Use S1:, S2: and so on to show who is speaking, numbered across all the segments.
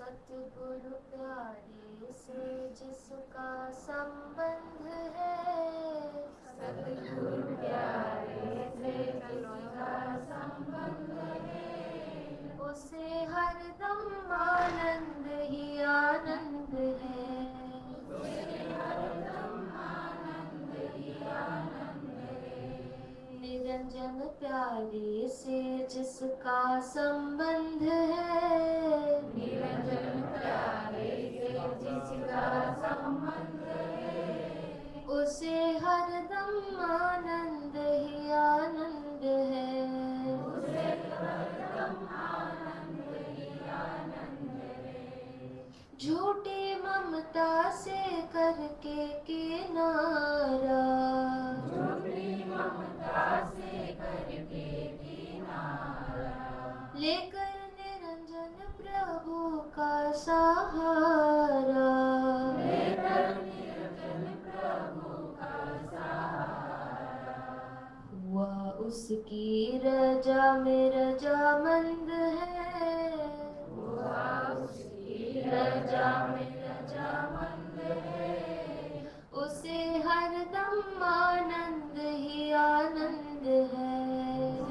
S1: सतगुरु प्यारे से जिसका संबंध है,
S2: सतगुरु प्यारे से जिसका संबंध है,
S1: उसे हरदम आनंद ही आनंद है।
S2: उसे हरदम आनंद ही आनंद है।
S1: निरंजन प्यारे से जिसका संबंध है,
S2: निरंजन प्यारे से जिसका संबंध है,
S1: उसे हरदम आनंद ही आनंद है।
S2: उसे हरदम आनंद ही आनंद है।
S1: झूठी ममता से करके किनारा,
S2: झूठी ममता से करके किनारा,
S1: लेकर निरंजन प्रभु का सहारा,
S2: लेकर निरंजन प्रभु का सहारा,
S1: हुआ उसकी रजा में रजामंद है।
S2: हुआ उसकी रजा में रजामंद है,
S1: उसे हरदम आनंद ही आनंद है।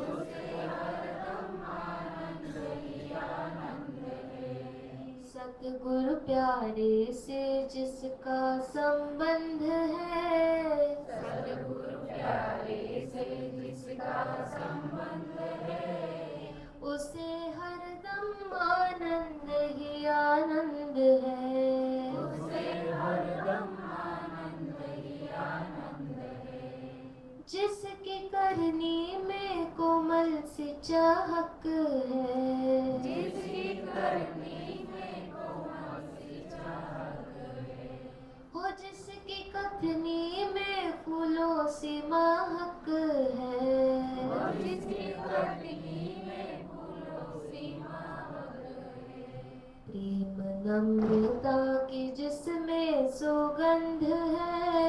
S2: उसे हरदम आनंद ही आनंद है।
S1: सतगुरु प्यारे से जिसका संबंध है,
S2: सतगुरु प्यारे से जिसका संबंध है,
S1: उसे हरदम आनंद ही आनंद है।
S2: उसे हरदम आनंद ही आनंद है।
S1: जिसकी करनी में कोमल सी चाहक है,
S2: जिसकी करनी में कोमल सी चाहत है,
S1: हो जिसकी कथनी में फूलों सी महक है,
S2: और जिसकी करनी में फूलों सी महक है,
S1: प्रेम नम्रता की जिसमें सुगंध है,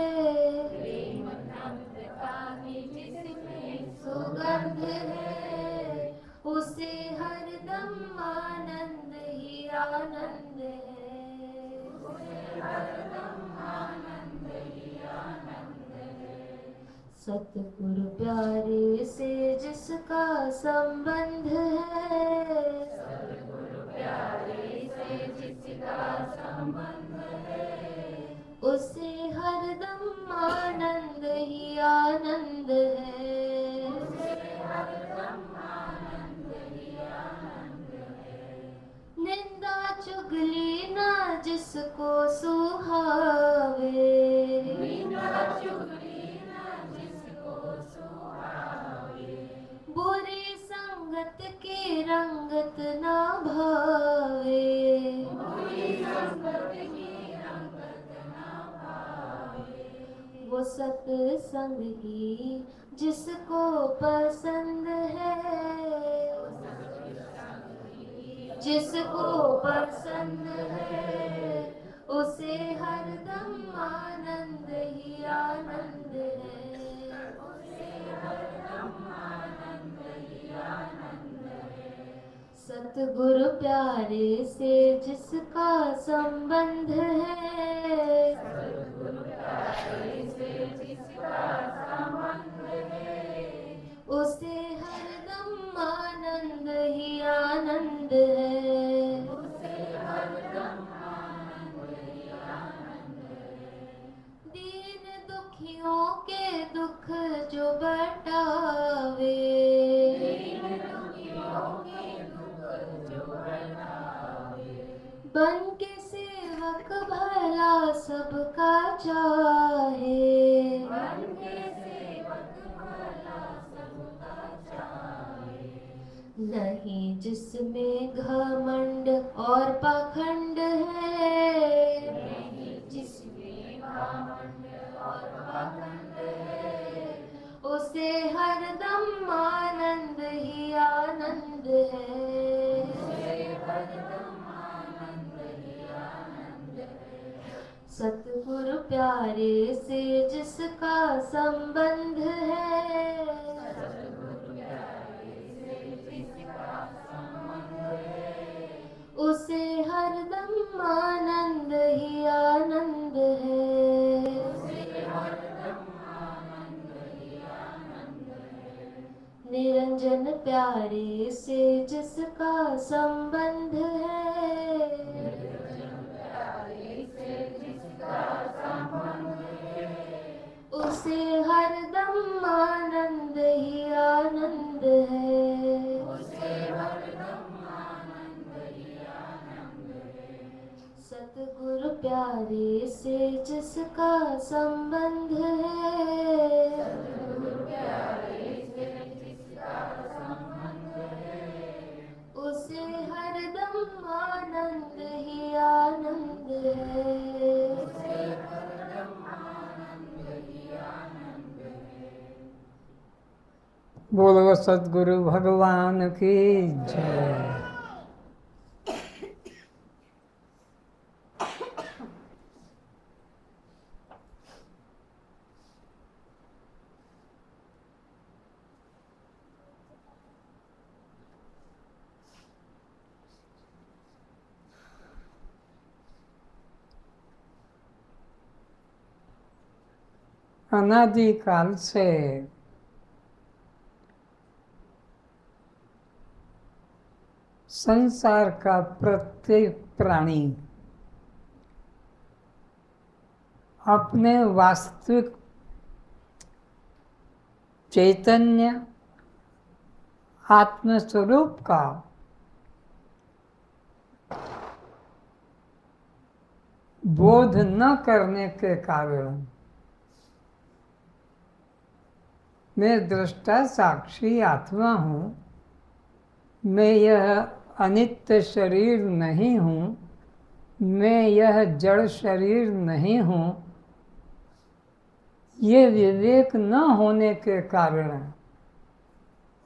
S2: प्रेम नम्रता की जिसमें
S1: सुगंध है, उसे हरदम आनंद ही आनंद है।
S2: उसे हरदम आनंद ही आनंद है।
S1: सतगुरु प्यारे से जिसका संबंध है,
S2: सतगुरु प्यारे से जिसका संबंध है,
S1: उसे हरदम आनंद ही आनंद है।
S2: उसे हरदम आनंद ही आनंद है।
S1: निंदा चुगली ना जिसको सुहावे,
S2: निंदा चुगली न जिसको सुहावे,
S1: बुरी संगत की रंगत ना भावे,
S2: बुरी संगत की रंगत न भावे,
S1: वो सत्संग ही जिसको पसंद है, जिसको पसंद है, उसे हरदम आनंद ही आनंद है।
S2: उसे हरदम आनंद ही आनंद है।
S1: सतगुरु प्यारे से जिसका संबंध है,
S2: सतगुरु प्यारे से जिसका संबंध है,
S1: उसे हरदम आनंद ही आनंद है।
S2: उसे हरदम आनंद ही आनंद है।
S1: दीन दुखियों के दुख जो बटावे,
S2: दीन दुखियों के दुख जो हटावे,
S1: बन के सेवक भला सबका चाहे,
S2: मन के सेवक भला सबका चाहे,
S1: नहीं जिसमें घमंड और पाखंड है,
S2: नहीं जिसमें घमंड और पाखंड है,
S1: उसे हरदम आनंद ही आनंद है।
S2: उसे हरदम आनंद ही आनंद है।
S1: सतगुरु प्यारे से जिसका संबंध है,
S2: सतगुरु प्यारे से जिसका संबंध है,
S1: उसे हरदम निरंजन प्यारे से जिसका संबंध है, उसे हरदम आनंद ही आनंद है। सतगुरु प्यारे से जिसका संबंध है, उसे हरदम आनंद ही आनंद है।
S3: बोलो सतगुरु भगवान की जय। अनादिकाल से संसार का प्रत्येक प्राणी अपने वास्तविक चैतन्य आत्मस्वरूप का बोध न करने के कारण मैं दृष्टा साक्षी आत्मा हूँ, मैं यह अनित्य शरीर नहीं हूँ, मैं यह जड़ शरीर नहीं हूँ, ये विवेक न होने के कारण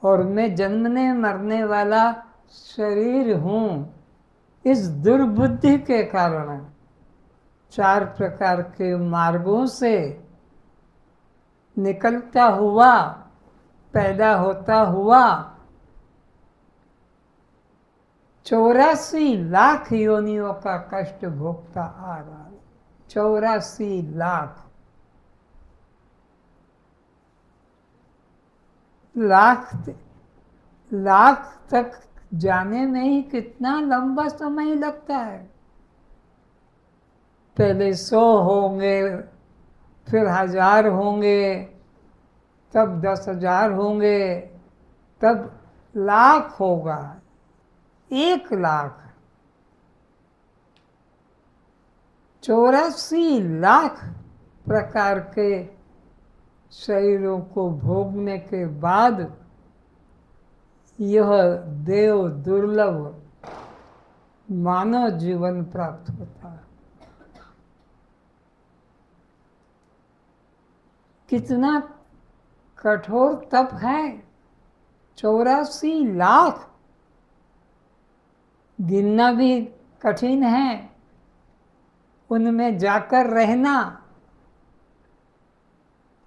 S3: और मैं जन्मने मरने वाला शरीर हूँ, इस दुर्बुद्धि के कारण 4 प्रकार के मार्गों से निकलता हुआ, पैदा होता हुआ 84 लाख योनियों का कष्ट भोगता आ रहा है। 84 लाख तक जाने में ही कितना लंबा समय लगता है। पहले 100 होंगे, फिर 1000 होंगे, तब 10,000 होंगे, तब लाख होगा, 1 लाख। 84 लाख प्रकार के शरीरों को भोगने के बाद यह देव दुर्लभ मानव जीवन प्राप्त होता है। कितना कठोर तप है, 84 लाख गिनना भी कठिन है। उनमें जाकर रहना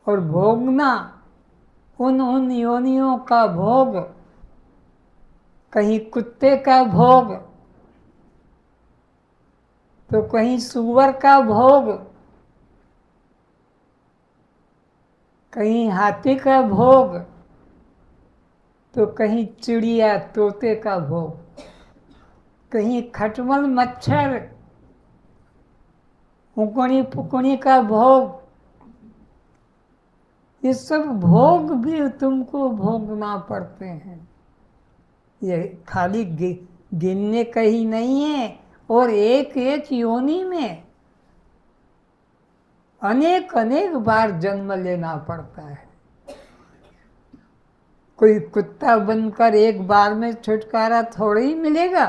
S3: और भोगना, उन योनियों का भोग, कहीं कुत्ते का भोग तो कहीं सूअर का भोग, कहीं हाथी का भोग तो कहीं चिड़िया तोते का भोग, कहीं खटमल मच्छर उकड़ी पुकड़ी का भोग। ये सब भोग भी तुमको भोगना पड़ते हैं। ये खाली गिनने का ही नहीं है, और एक एक योनि में अनेक अनेक बार जन्म लेना पड़ता है। कोई कुत्ता बनकर एक बार में छुटकारा थोड़ी ही मिलेगा,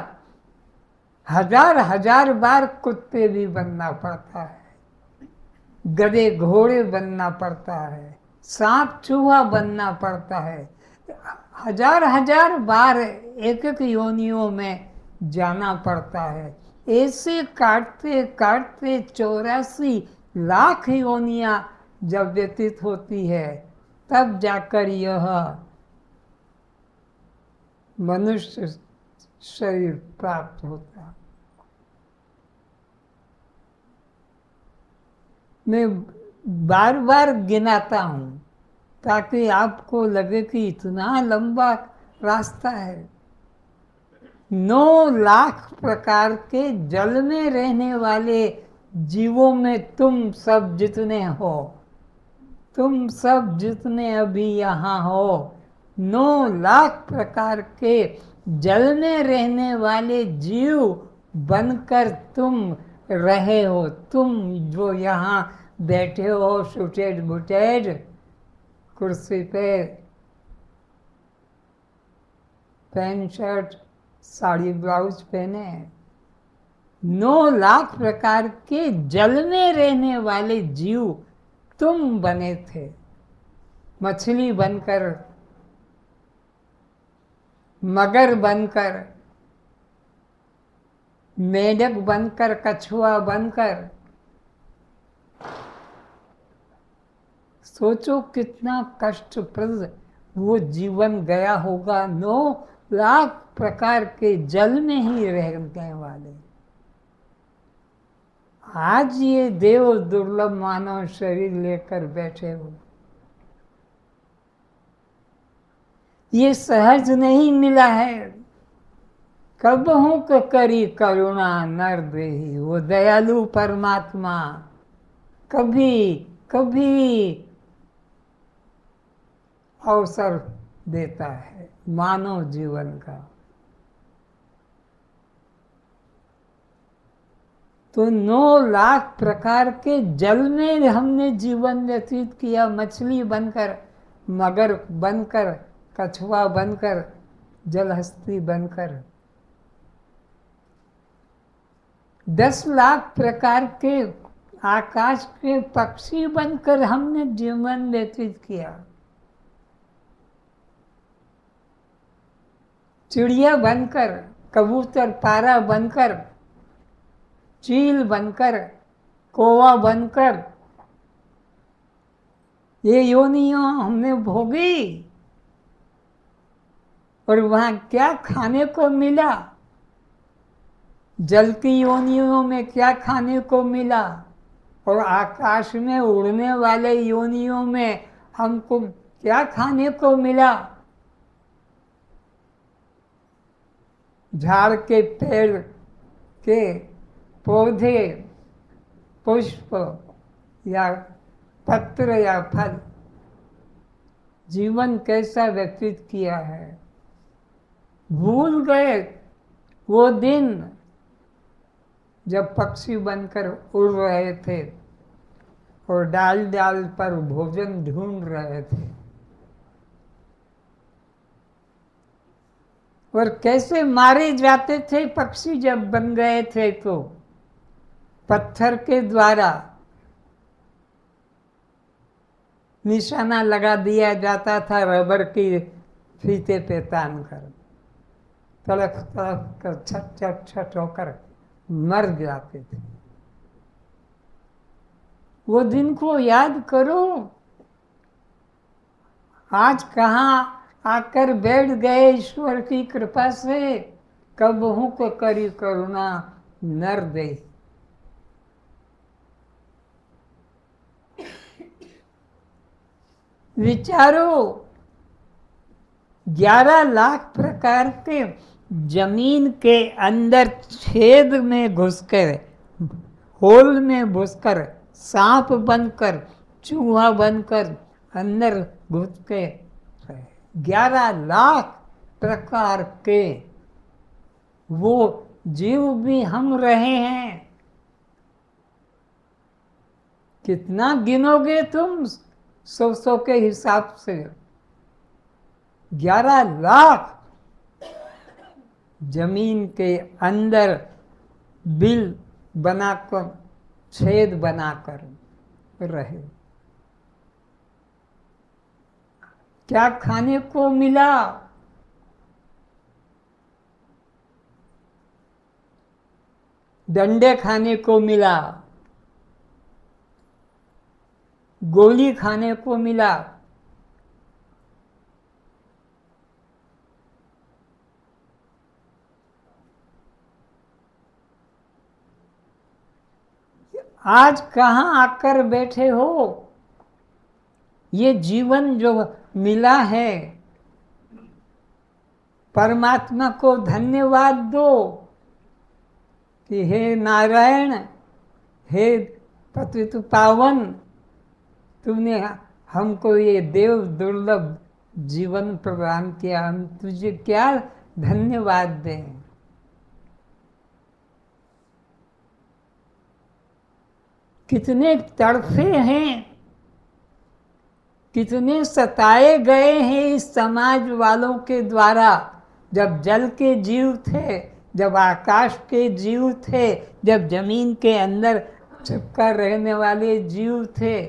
S3: 1000 बार कुत्ते भी बनना पड़ता है, गधे घोड़े बनना पड़ता है, सांप चूहा बनना पड़ता है, 1000 बार एक एक योनियों में जाना पड़ता है। ऐसे काटते काटते 84 लाख योनियां जब व्यतीत होती है, तब जाकर यह मनुष्य शरीर प्राप्त होता है। मैं बार बार गिनाता हूँ ताकि आपको लगे कि इतना लंबा रास्ता है। 9 लाख प्रकार के जल में रहने वाले जीवों में तुम सब जितने हो, तुम सब जितने अभी यहाँ हो, 9 लाख प्रकार के जल में रहने वाले जीव बनकर तुम रहे हो। तुम जो यहाँ बैठे हो सुटेड बुटेड कुर्सी पे, पैंट शर्ट साड़ी ब्लाउज पहने, 9 लाख प्रकार के जल में रहने वाले जीव तुम बने थे। मछली बनकर, मगर बनकर, मेंढक बनकर, कछुआ बनकर। सोचो कितना कष्टप्रद वो जीवन गया होगा। 9 लाख प्रकार के जल में ही रहने वाले। आज ये देव दुर्लभ मानव शरीर लेकर बैठे हो, ये सहज नहीं मिला है। कबहू को करी करुणा नर देही, वो दयालु परमात्मा कभी कभी अवसर देता है मानव जीवन का। तो 9 लाख प्रकार के जल में हमने जीवन व्यतीत किया, मछली बनकर, मगर बनकर, कछुआ बनकर, जलहस्ती बनकर। 10 लाख प्रकार के आकाश के पक्षी बनकर हमने जीवन व्यतीत किया। चिड़िया बनकर, कबूतर, पारा बनकर, चील बनकर, कौवा बनकर, ये योनियां हमने भोगी। और वहां क्या खाने को मिला? जल की योनियों में क्या खाने को मिला? और आकाश में उड़ने वाले योनियों में हमको क्या खाने को मिला? झाड़ के पेड़ के पौधे, पुष्प या पत्र या फल, जीवन कैसा व्यतीत किया है। भूल गए वो दिन जब पक्षी बनकर उड़ रहे थे और डाल डाल पर भोजन ढूंढ रहे थे। और कैसे मारे जाते थे पक्षी जब बन गए थे तो पत्थर के द्वारा निशाना लगा दिया जाता था, रबर की फीते पे तान कर, तड़क तड़क कर छट छट छट होकर मर जाते थे। वो दिन को याद करो। आज कहाँ आकर बैठ गए ईश्वर की कृपा से, कबहू को करी करुणा नर दे। विचारो 11 लाख प्रकार के जमीन के अंदर छेद में घुसकर, होल में घुसकर, सांप बनकर, चूहा बनकर अंदर घुस के 11 लाख प्रकार के वो जीव भी हम रहे हैं। कितना गिनोगे तुम 100 के हिसाब से? 11 लाख जमीन के अंदर बिल बनाकर, छेद बनाकर रहे। क्या खाने को मिला? डंडे खाने को मिला, गोली खाने को मिला, आज कहाँ आकर बैठे हो? ये जीवन जो मिला है, परमात्मा को धन्यवाद दो कि हे नारायण, हे पतित पावन, तुमने हमको ये देव दुर्लभ जीवन प्रदान किया। हम तुझे क्या धन्यवाद दें। कितने तड़फे हैं, कितने सताए गए हैं इस समाज वालों के द्वारा। जब जल के जीव थे, जब आकाश के जीव थे, जब जमीन के अंदर छिपकर रहने वाले जीव थे,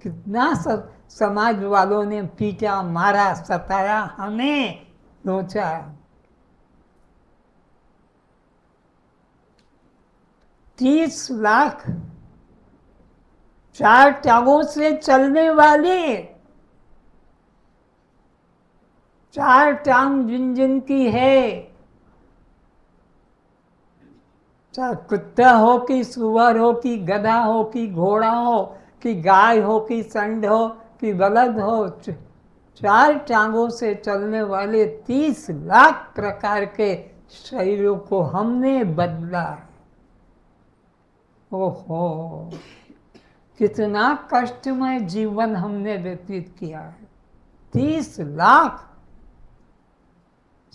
S3: कितना सब समाज वालों ने पीटा, मारा, सताया, हमें नोचा। तीस लाख 4 टांगों से चलने वाले, 4 टांग जिन जिन की है, चाहे कुत्ता हो कि सुअर हो कि गधा हो कि घोड़ा हो कि गाय हो कि संड हो कि बलद हो, 4 टांगों से चलने वाले 30 लाख प्रकार के शरीरों को हमने बदला है। ओहो, कितना कष्टमय जीवन हमने व्यतीत किया है। 30 लाख।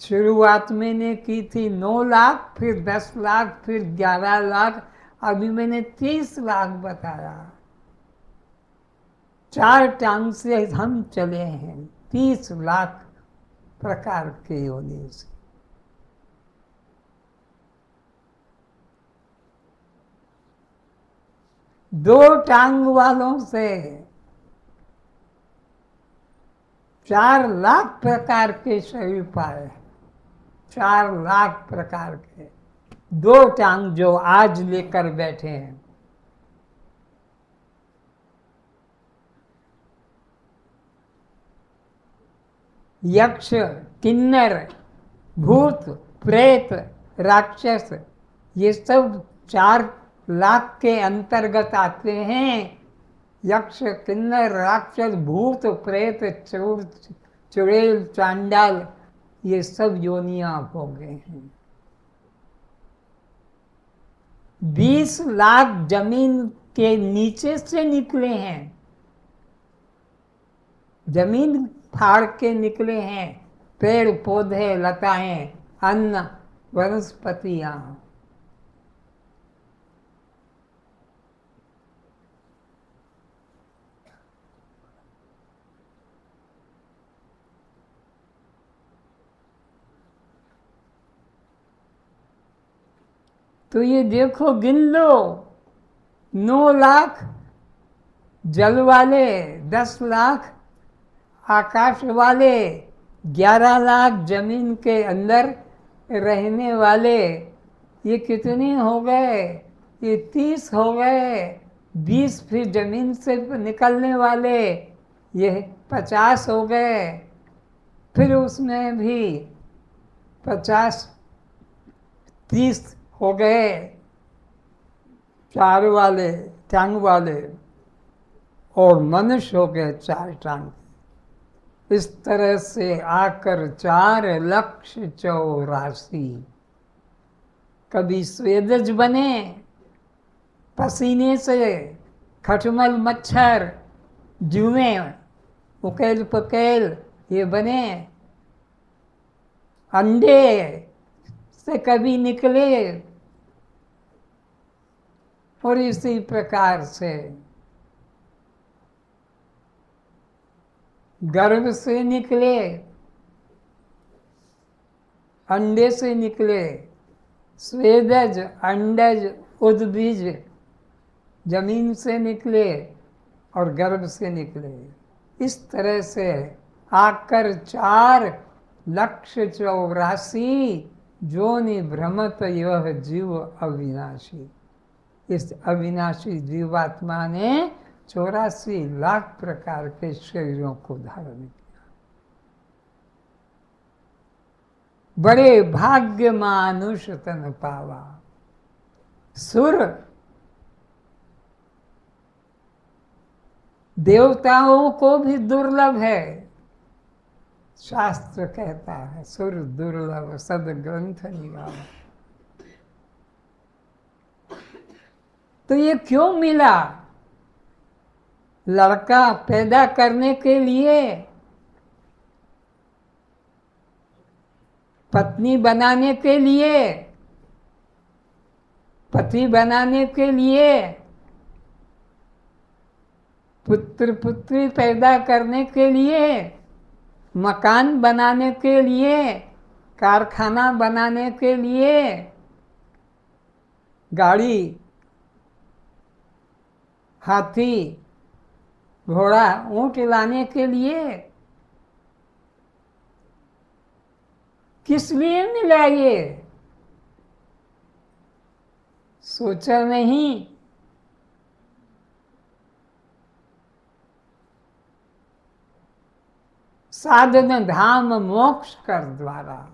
S3: शुरुआत मैंने की थी 9 लाख, फिर 10 लाख, फिर 11 लाख, अभी मैंने 30 लाख बताया। 4 टांग से हम चले हैं 30 लाख प्रकार के योनि से। दो टांग वालों से 4 लाख प्रकार के शरीर पाए। 4 लाख प्रकार के। 2 टांग जो आज लेकर बैठे हैं। यक्ष, किन्नर, भूत, प्रेत, राक्षस, ये सब 4 लाख के अंतर्गत आते हैं। यक्ष, किन्नर, राक्षस, भूत, प्रेत, चुड़ैल, चांडाल, ये सब योनियां हो गए हैं। 20 लाख जमीन के नीचे से निकले हैं, जमीन फाड़ के निकले हैं। पेड़ पौधे, लताएं, अन्न, वनस्पतियां। तो ये देखो, गिन लो, 9 लाख जल वाले, 10 लाख आकाश वाले, 11 लाख जमीन के अंदर रहने वाले। ये कितने हो गए? ये 30 हो गए। 20 फिर जमीन से निकलने वाले, ये 50 हो गए। फिर उसमें भी 50, 30 हो गए 4 वाले, टांग वाले, और मनुष्य हो गए 4 टांग। इस तरह से आकर 4,84,00,000। कभी स्वेदज बने, पसीने से, खटमल मच्छर, जुएं, उकेल पकेल, ये बने। अंडे से कभी निकले, और इसी प्रकार से गर्भ से निकले, अंडे से निकले, स्वेदज, अंडज, उद्बीज, जमीन से निकले और गर्भ से निकले। इस तरह से आकर 4,84,00,000 जोनि भ्रमत यह जीव अविनाशी। इस अविनाशी जीवात्मा ने 84 लाख प्रकार के शरीरों को धारण किया। बड़े भाग्य मानुष तन पावा। सुर देवताओं को भी दुर्लभ है, शास्त्र कहता है, सुर दुर्लभ सद ग्रंथ निगाह। तो ये क्यों मिला? लड़का पैदा करने के लिए, पत्नी बनाने के लिए, पति बनाने के लिए, पुत्र पुत्री पैदा करने के लिए, मकान बनाने के लिए, कारखाना बनाने के लिए, गाड़ी, हाथी, घोड़ा, ऊंट लाने के लिए। किस लिए मिला ये? सोचा नहीं। साधन धाम मोक्ष कर द्वारा,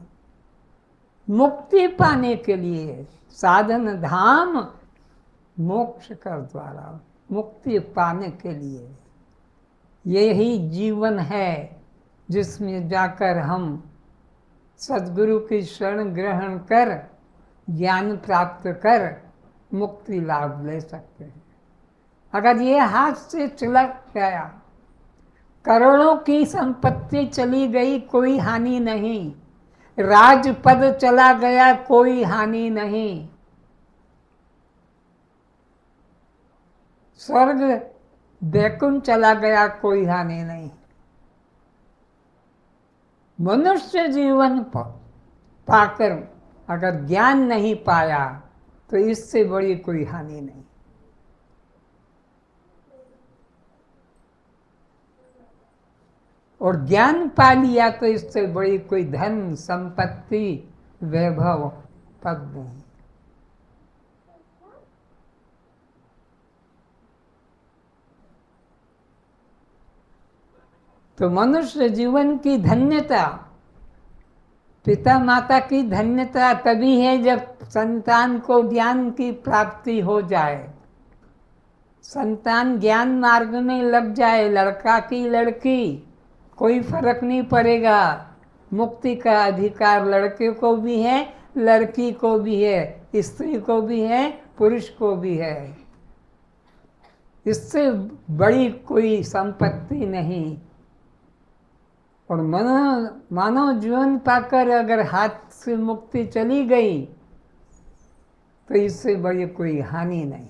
S3: मुक्ति पाने के लिए। साधन धाम मोक्ष कर द्वारा, मुक्ति पाने के लिए। यही जीवन है जिसमें जाकर हम सद्गुरु की शरण ग्रहण कर, ज्ञान प्राप्त कर मुक्ति लाभ ले सकते हैं। अगर ये हाथ से चला गया, करोड़ों की संपत्ति चली गई, कोई हानि नहीं। राजपद चला गया, कोई हानि नहीं। स्वर्ग वैकुंठ चला गया, कोई हानि नहीं। मनुष्य जीवन पाकर अगर ज्ञान नहीं पाया तो इससे बड़ी कोई हानि नहीं। और ज्ञान पा लिया तो इससे बड़ी कोई धन संपत्ति वैभव पद नहीं। तो मनुष्य जीवन की धन्यता, पिता माता की धन्यता तभी है जब संतान को ज्ञान की प्राप्ति हो जाए, संतान ज्ञान मार्ग में लग जाए। लड़का की लड़की कोई फर्क नहीं पड़ेगा। मुक्ति का अधिकार लड़के को भी है, लड़की को भी है, स्त्री को भी है, पुरुष को भी है। इससे बड़ी कोई संपत्ति नहीं। और मानव जीवन पाकर अगर हाथ से मुक्ति चली गई तो इससे बड़ी कोई हानि नहीं।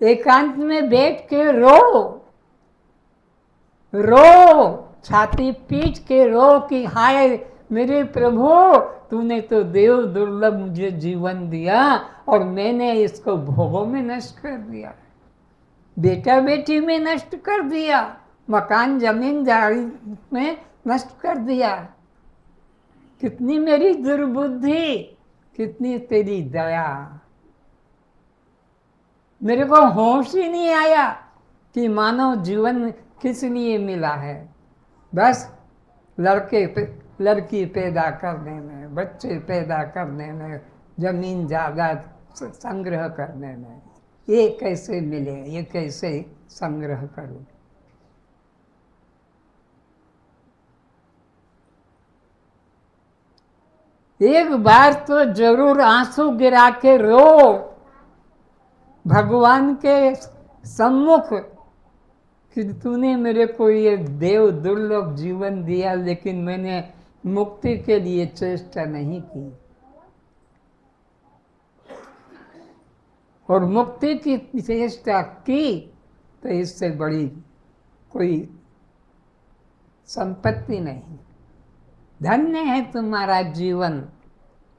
S3: एकांत में बैठ के रो, छाती पीट के रो कि हाय मेरे प्रभु, तूने तो देव दुर्लभ मुझे जीवन दिया और मैंने इसको भोगों में नष्ट कर दिया, बेटा बेटी में नष्ट कर दिया, मकान जमीन जाड़ी में नष्ट कर दिया। कितनी मेरी दुर्बुद्धि, कितनी तेरी दया। मेरे को होश ही नहीं आया कि मानव जीवन किस लिए मिला है। बस लड़की पैदा करने में, बच्चे पैदा करने में, जमीन जायदाद संग्रह करने में। ये कैसे मिले, ये कैसे संग्रह करूं? एक बार तो जरूर आंसू गिरा के रो भगवान के सम्मुख कि तूने मेरे को ये देव दुर्लभ जीवन दिया, लेकिन मैंने मुक्ति के लिए चेष्टा नहीं की। और मुक्ति की चेष्टा की तो इससे बड़ी कोई संपत्ति नहीं। धन्य है तुम्हारा जीवन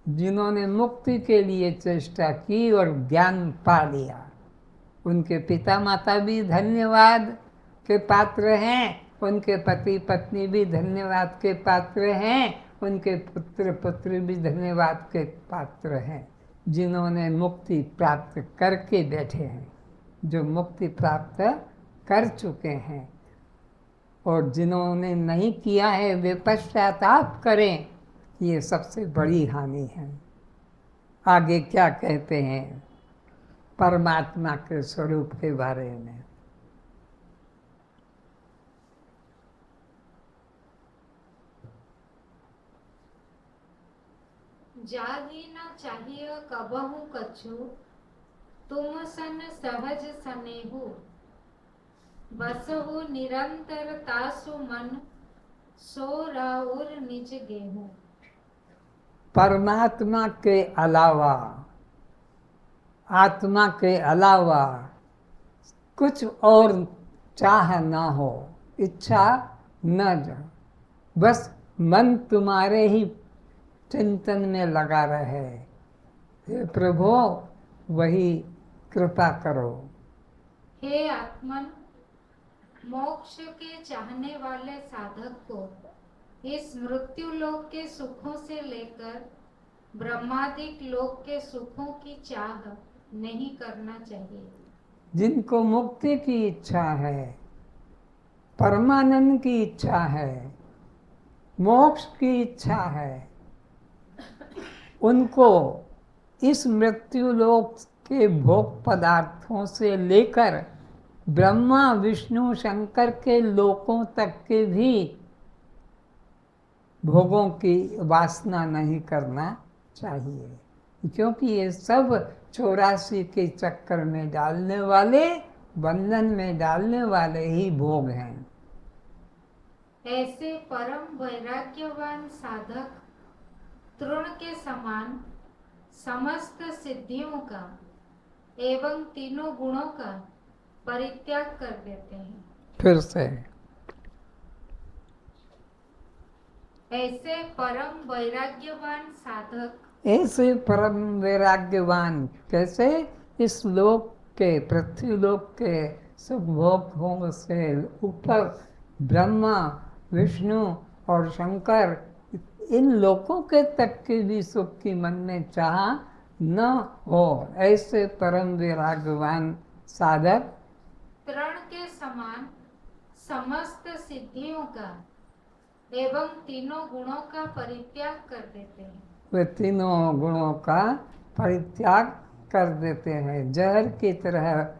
S3: जिन्होंने मुक्ति के लिए चेष्टा की और ज्ञान पा लिया। उनके पिता माता भी धन्यवाद के पात्र हैं, उनके पति पत्नी भी धन्यवाद के पात्र हैं, उनके पुत्र पुत्री भी धन्यवाद के पात्र हैं, जिन्होंने मुक्ति प्राप्त करके बैठे हैं, जो मुक्ति प्राप्त कर चुके हैं। और जिन्होंने नहीं किया है वे पश्चाताप करें, ये सबसे बड़ी हानि है। आगे क्या कहते हैं? परमात्मा के स्वरूप के बारे में।
S2: जाही न चाहिए कबहु कछु, तुम सन सहज सनेहु। बसहु निरंतर तासु मन, सो राउर निज गेहूं।
S3: परमात्मा के अलावा, आत्मा के अलावा कुछ और चाह ना हो, इच्छा न जा, बस मन तुम्हारे ही चिंतन में लगा रहे। हे प्रभु वही कृपा करो।
S2: हे आत्मन, मोक्ष के चाहने वाले साधक को इस मृत्यु लोक के सुखों से लेकर ब्रह्मादिक लोक के सुखों की चाह नहीं करना चाहिए।
S3: जिनको मुक्ति की इच्छा है, परमानंद की इच्छा है, मोक्ष की इच्छा है, उनको इस मृत्यु लोक के भोग पदार्थों से लेकर ब्रह्मा विष्णु शंकर के लोकों तक के भी भोगों की वासना नहीं करना चाहिए, क्योंकि ये सब 84 के चक्कर में डालने वाले, बंधन में डालने वाले ही भोग हैं।
S2: ऐसे परम वैराग्यवान साधक तृण के समान समस्त सिद्धियों का एवं तीनों गुणों का परित्याग कर देते हैं।
S3: फिर से
S2: ऐसे परम वैराग्यवान साधक,
S3: ऐसे परम वैराग्यवान कैसे? इस लोक के, पृथ्वी लोक के सुख भोगों से ऊपर ब्रह्मा विष्णु और शंकर, इन लोकों के तक के भी सुख की मन में चाह न हो, ऐसे परम वैराग्यवान साधक
S2: तृण के समान समस्त सिद्धियों का एवं तीनों गुणों का परित्याग कर देते हैं।
S3: वे तीनों गुणों का परित्याग कर देते हैं, जहर की तरह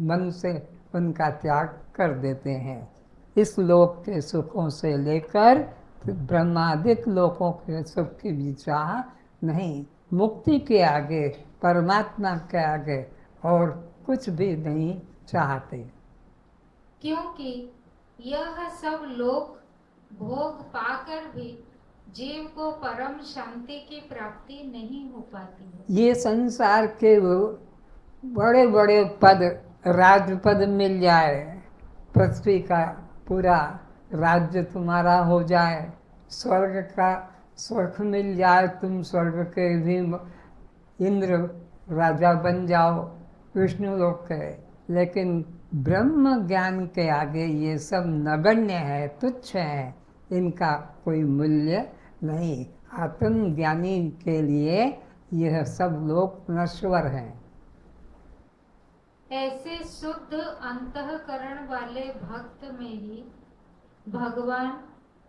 S3: मन से उनका त्याग कर देते हैं। इस लोक के सुखों से लेकर ब्रह्मादिक लोकों के सुख की भी चाह नहीं, मुक्ति के आगे, परमात्मा के आगे और कुछ भी नहीं चाहते।
S2: क्योंकि यह सब लोक भोग पाकर भी जीव को परम शांति की प्राप्ति नहीं हो पाती है।
S3: ये संसार के बड़े बड़े पद, राजपद मिल जाए, पृथ्वी का पूरा राज्य तुम्हारा हो जाए, स्वर्ग का सुख मिल जाए, तुम स्वर्ग के भी इंद्र राजा बन जाओ, विष्णु लोक के, लेकिन ब्रह्म ज्ञान के आगे ये सब नगण्य है, तुच्छ है, इनका कोई मूल्य नहीं। आत्मज्ञानी के लिए यह सब लोग नश्वर हैं।
S2: ऐसे शुद्ध अंतःकरण वाले भक्त में ही भगवान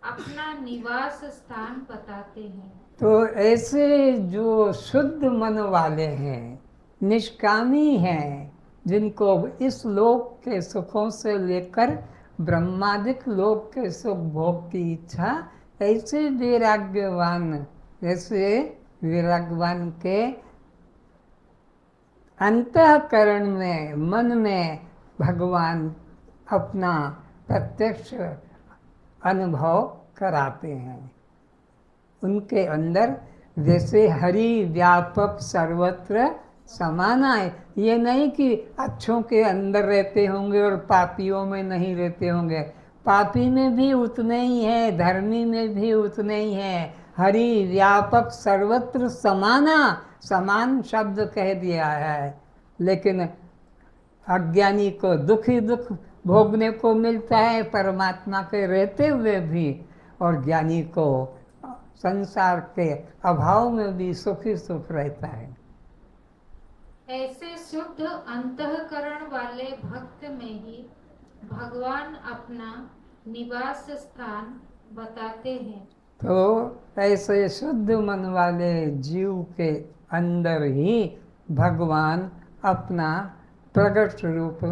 S2: अपना निवास स्थान बताते हैं।
S3: तो ऐसे जो शुद्ध मन वाले हैं, निष्कामी हैं, जिनको इस लोक के सुखों से लेकर ब्रह्मादिक लोक के सुख भोग की इच्छा, ऐसे वैराग्यवान के अंतःकरण में, मन में भगवान अपना प्रत्यक्ष अनुभव कराते हैं। उनके अंदर जैसे हरि व्यापक सर्वत्र समाना है, ये नहीं कि अच्छों के अंदर रहते होंगे और पापियों में नहीं रहते होंगे, पापी में भी उतने ही है, धर्मी में भी उतने ही है। हरि व्यापक सर्वत्र समाना, समान शब्द कह दिया है, लेकिन अज्ञानी को दुख ही दुख भोगने को मिलता है परमात्मा के रहते हुए भी, और ज्ञानी को संसार के अभाव में भी सुख ही सुख रहता है।
S2: ऐसे शुद्ध अंतःकरण वाले भक्त में ही भगवान अपना निवास स्थान बताते हैं।
S3: तो ऐसे शुद्ध मन वाले जीव के अंदर ही भगवान अपना प्रकट रूप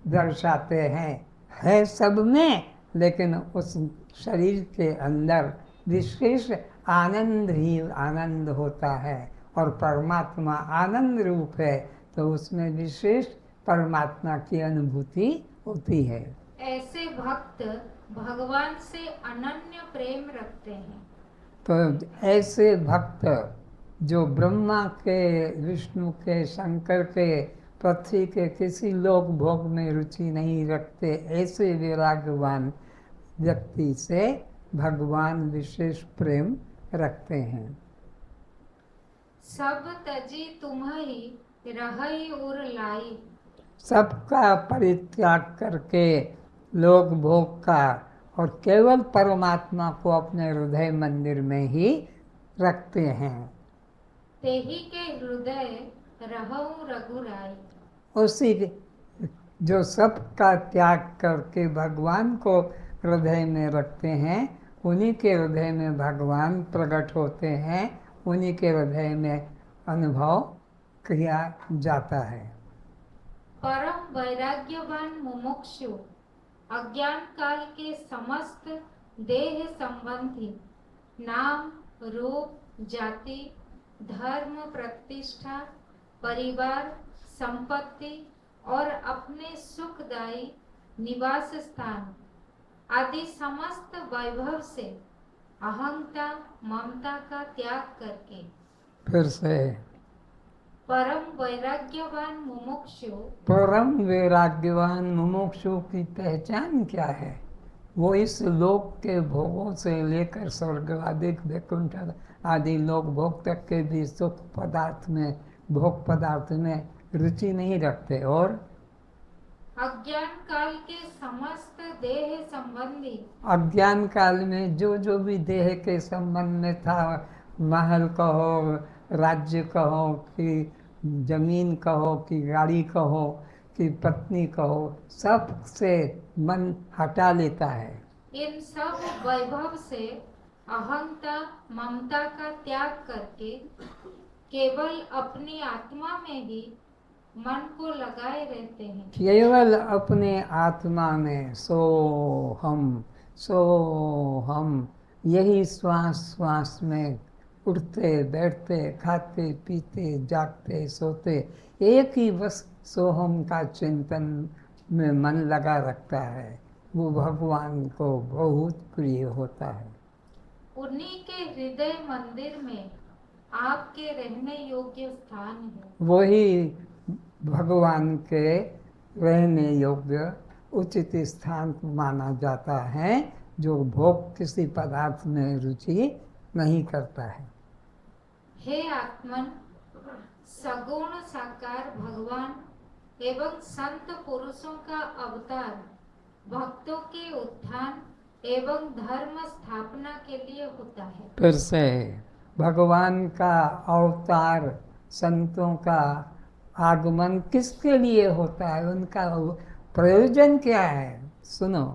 S3: दर्शाते हैं। है सब में, लेकिन उस शरीर के अंदर विशेष आनंद ही आनंद होता है, और परमात्मा आनंद रूप है, तो उसमें विशेष परमात्मा की अनुभूति होती है।
S2: ऐसे भक्त भगवान से अनन्य प्रेम रखते हैं।
S3: तो ऐसे भक्त जो ब्रह्मा के, विष्णु के, शंकर के, पृथ्वी के किसी लोक भोग में रुचि नहीं रखते, ऐसे वैराग्यवान व्यक्ति से भगवान विशेष प्रेम रखते हैं।
S2: सब तजी तुम्हारी रहई उर लाई।
S3: सबका परित्याग करके लोक भोग का और केवल परमात्मा को अपने हृदय मंदिर में ही रखते हैं।
S2: तेही के हृदय रहऊ रघुराई।
S3: उसी जो सबका त्याग करके भगवान को हृदय में रखते हैं, उन्हीं के हृदय में भगवान प्रकट होते हैं, उन्हीं के हृदय में अनुभव किया जाता है।
S2: परम वैराग्यवान मुमुक्षु अज्ञान काल के समस्त देह संबंधी नाम, रूप, जाति, धर्म, प्रतिष्ठा, परिवार, संपत्ति और अपने सुखदायी निवास स्थान आदि समस्त वैभव से अहंता, ममता का त्याग करके
S3: फिर से
S2: परम वैराग्यवान मुमुक्षु।
S3: परम वैराग्यवान मुमुक्षु की पहचान क्या है? वो इस लोक के भोगों से लेकर स्वर्ग आदि, वैकुंठ आदि लोक भोग तक के भी सुख पदार्थ में, भोग पदार्थ में रुचि नहीं रखते, और
S2: अज्ञान काल के समस्त देह संबंधी,
S3: अज्ञान काल में जो जो भी देह के संबंध में था, महल कहो, राज्य कहो, कि जमीन कहो, कि गाड़ी कहो, कि पत्नी कहो, सब से मन हटा लेता है।
S2: इन सब वैभव से अहंता, ममता का त्याग करके केवल अपनी आत्मा में ही मन को लगाए रहते हैं।
S3: केवल अपने आत्मा में सो हम यही श्वास श्वास में उठते बैठते, खाते पीते, जागते सोते, एक ही बस सोहम का चिंतन में मन लगा रखता है, वो भगवान को बहुत प्रिय होता है।
S2: उन्हीं के हृदय मंदिर में आपके रहने योग्य स्थान है।
S3: वही भगवान के रहने योग्य उचित स्थान माना जाता है, जो भोग किसी पदार्थ में रुचि नहीं करता है।
S2: हे आत्मन, सगुण साकार भगवान एवं संत पुरुषों का अवतार भक्तों के उत्थान एवं धर्म स्थापना के लिए होता है।
S3: फिर से भगवान का अवतार, संतों का आगमन किसके लिए होता है, उनका प्रयोजन क्या है? सुनो,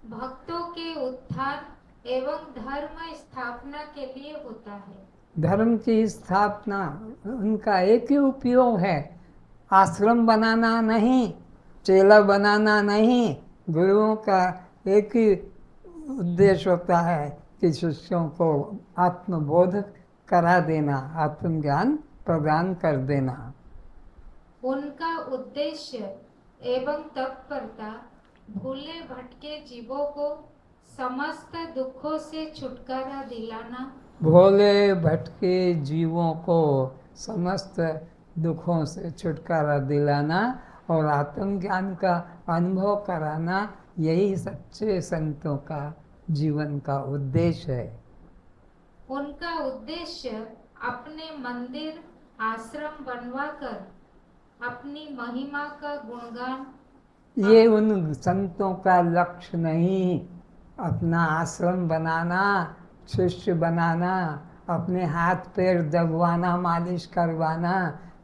S2: भक्तों के उत्थान एवं धर्म स्थापना के लिए होता है।
S3: धर्म की स्थापना उनका एक ही उपयोग है, आश्रम बनाना नहीं, चेला बनाना नहीं। गुरुओं का एक ही उद्देश्य होता है कि शिष्यों को आत्मबोध करा देना, आत्मज्ञान प्रदान कर देना।
S2: उनका उद्देश्य एवं तत्परता भूले भटके जीवों को समस्त दुखों से छुटकारा दिलाना,
S3: भोले भटके जीवों को समस्त दुखों से छुटकारा दिलाना और आत्मज्ञान का अनुभव कराना, यही सच्चे संतों का जीवन का उद्देश्य है।
S2: उनका उद्देश्य अपने मंदिर आश्रम बनवाकर अपनी महिमा का गुणगान,
S3: ये उन संतों का लक्ष्य नहीं, अपना आश्रम बनाना, शिष्य बनाना, अपने हाथ पैर दबवाना, मालिश करवाना,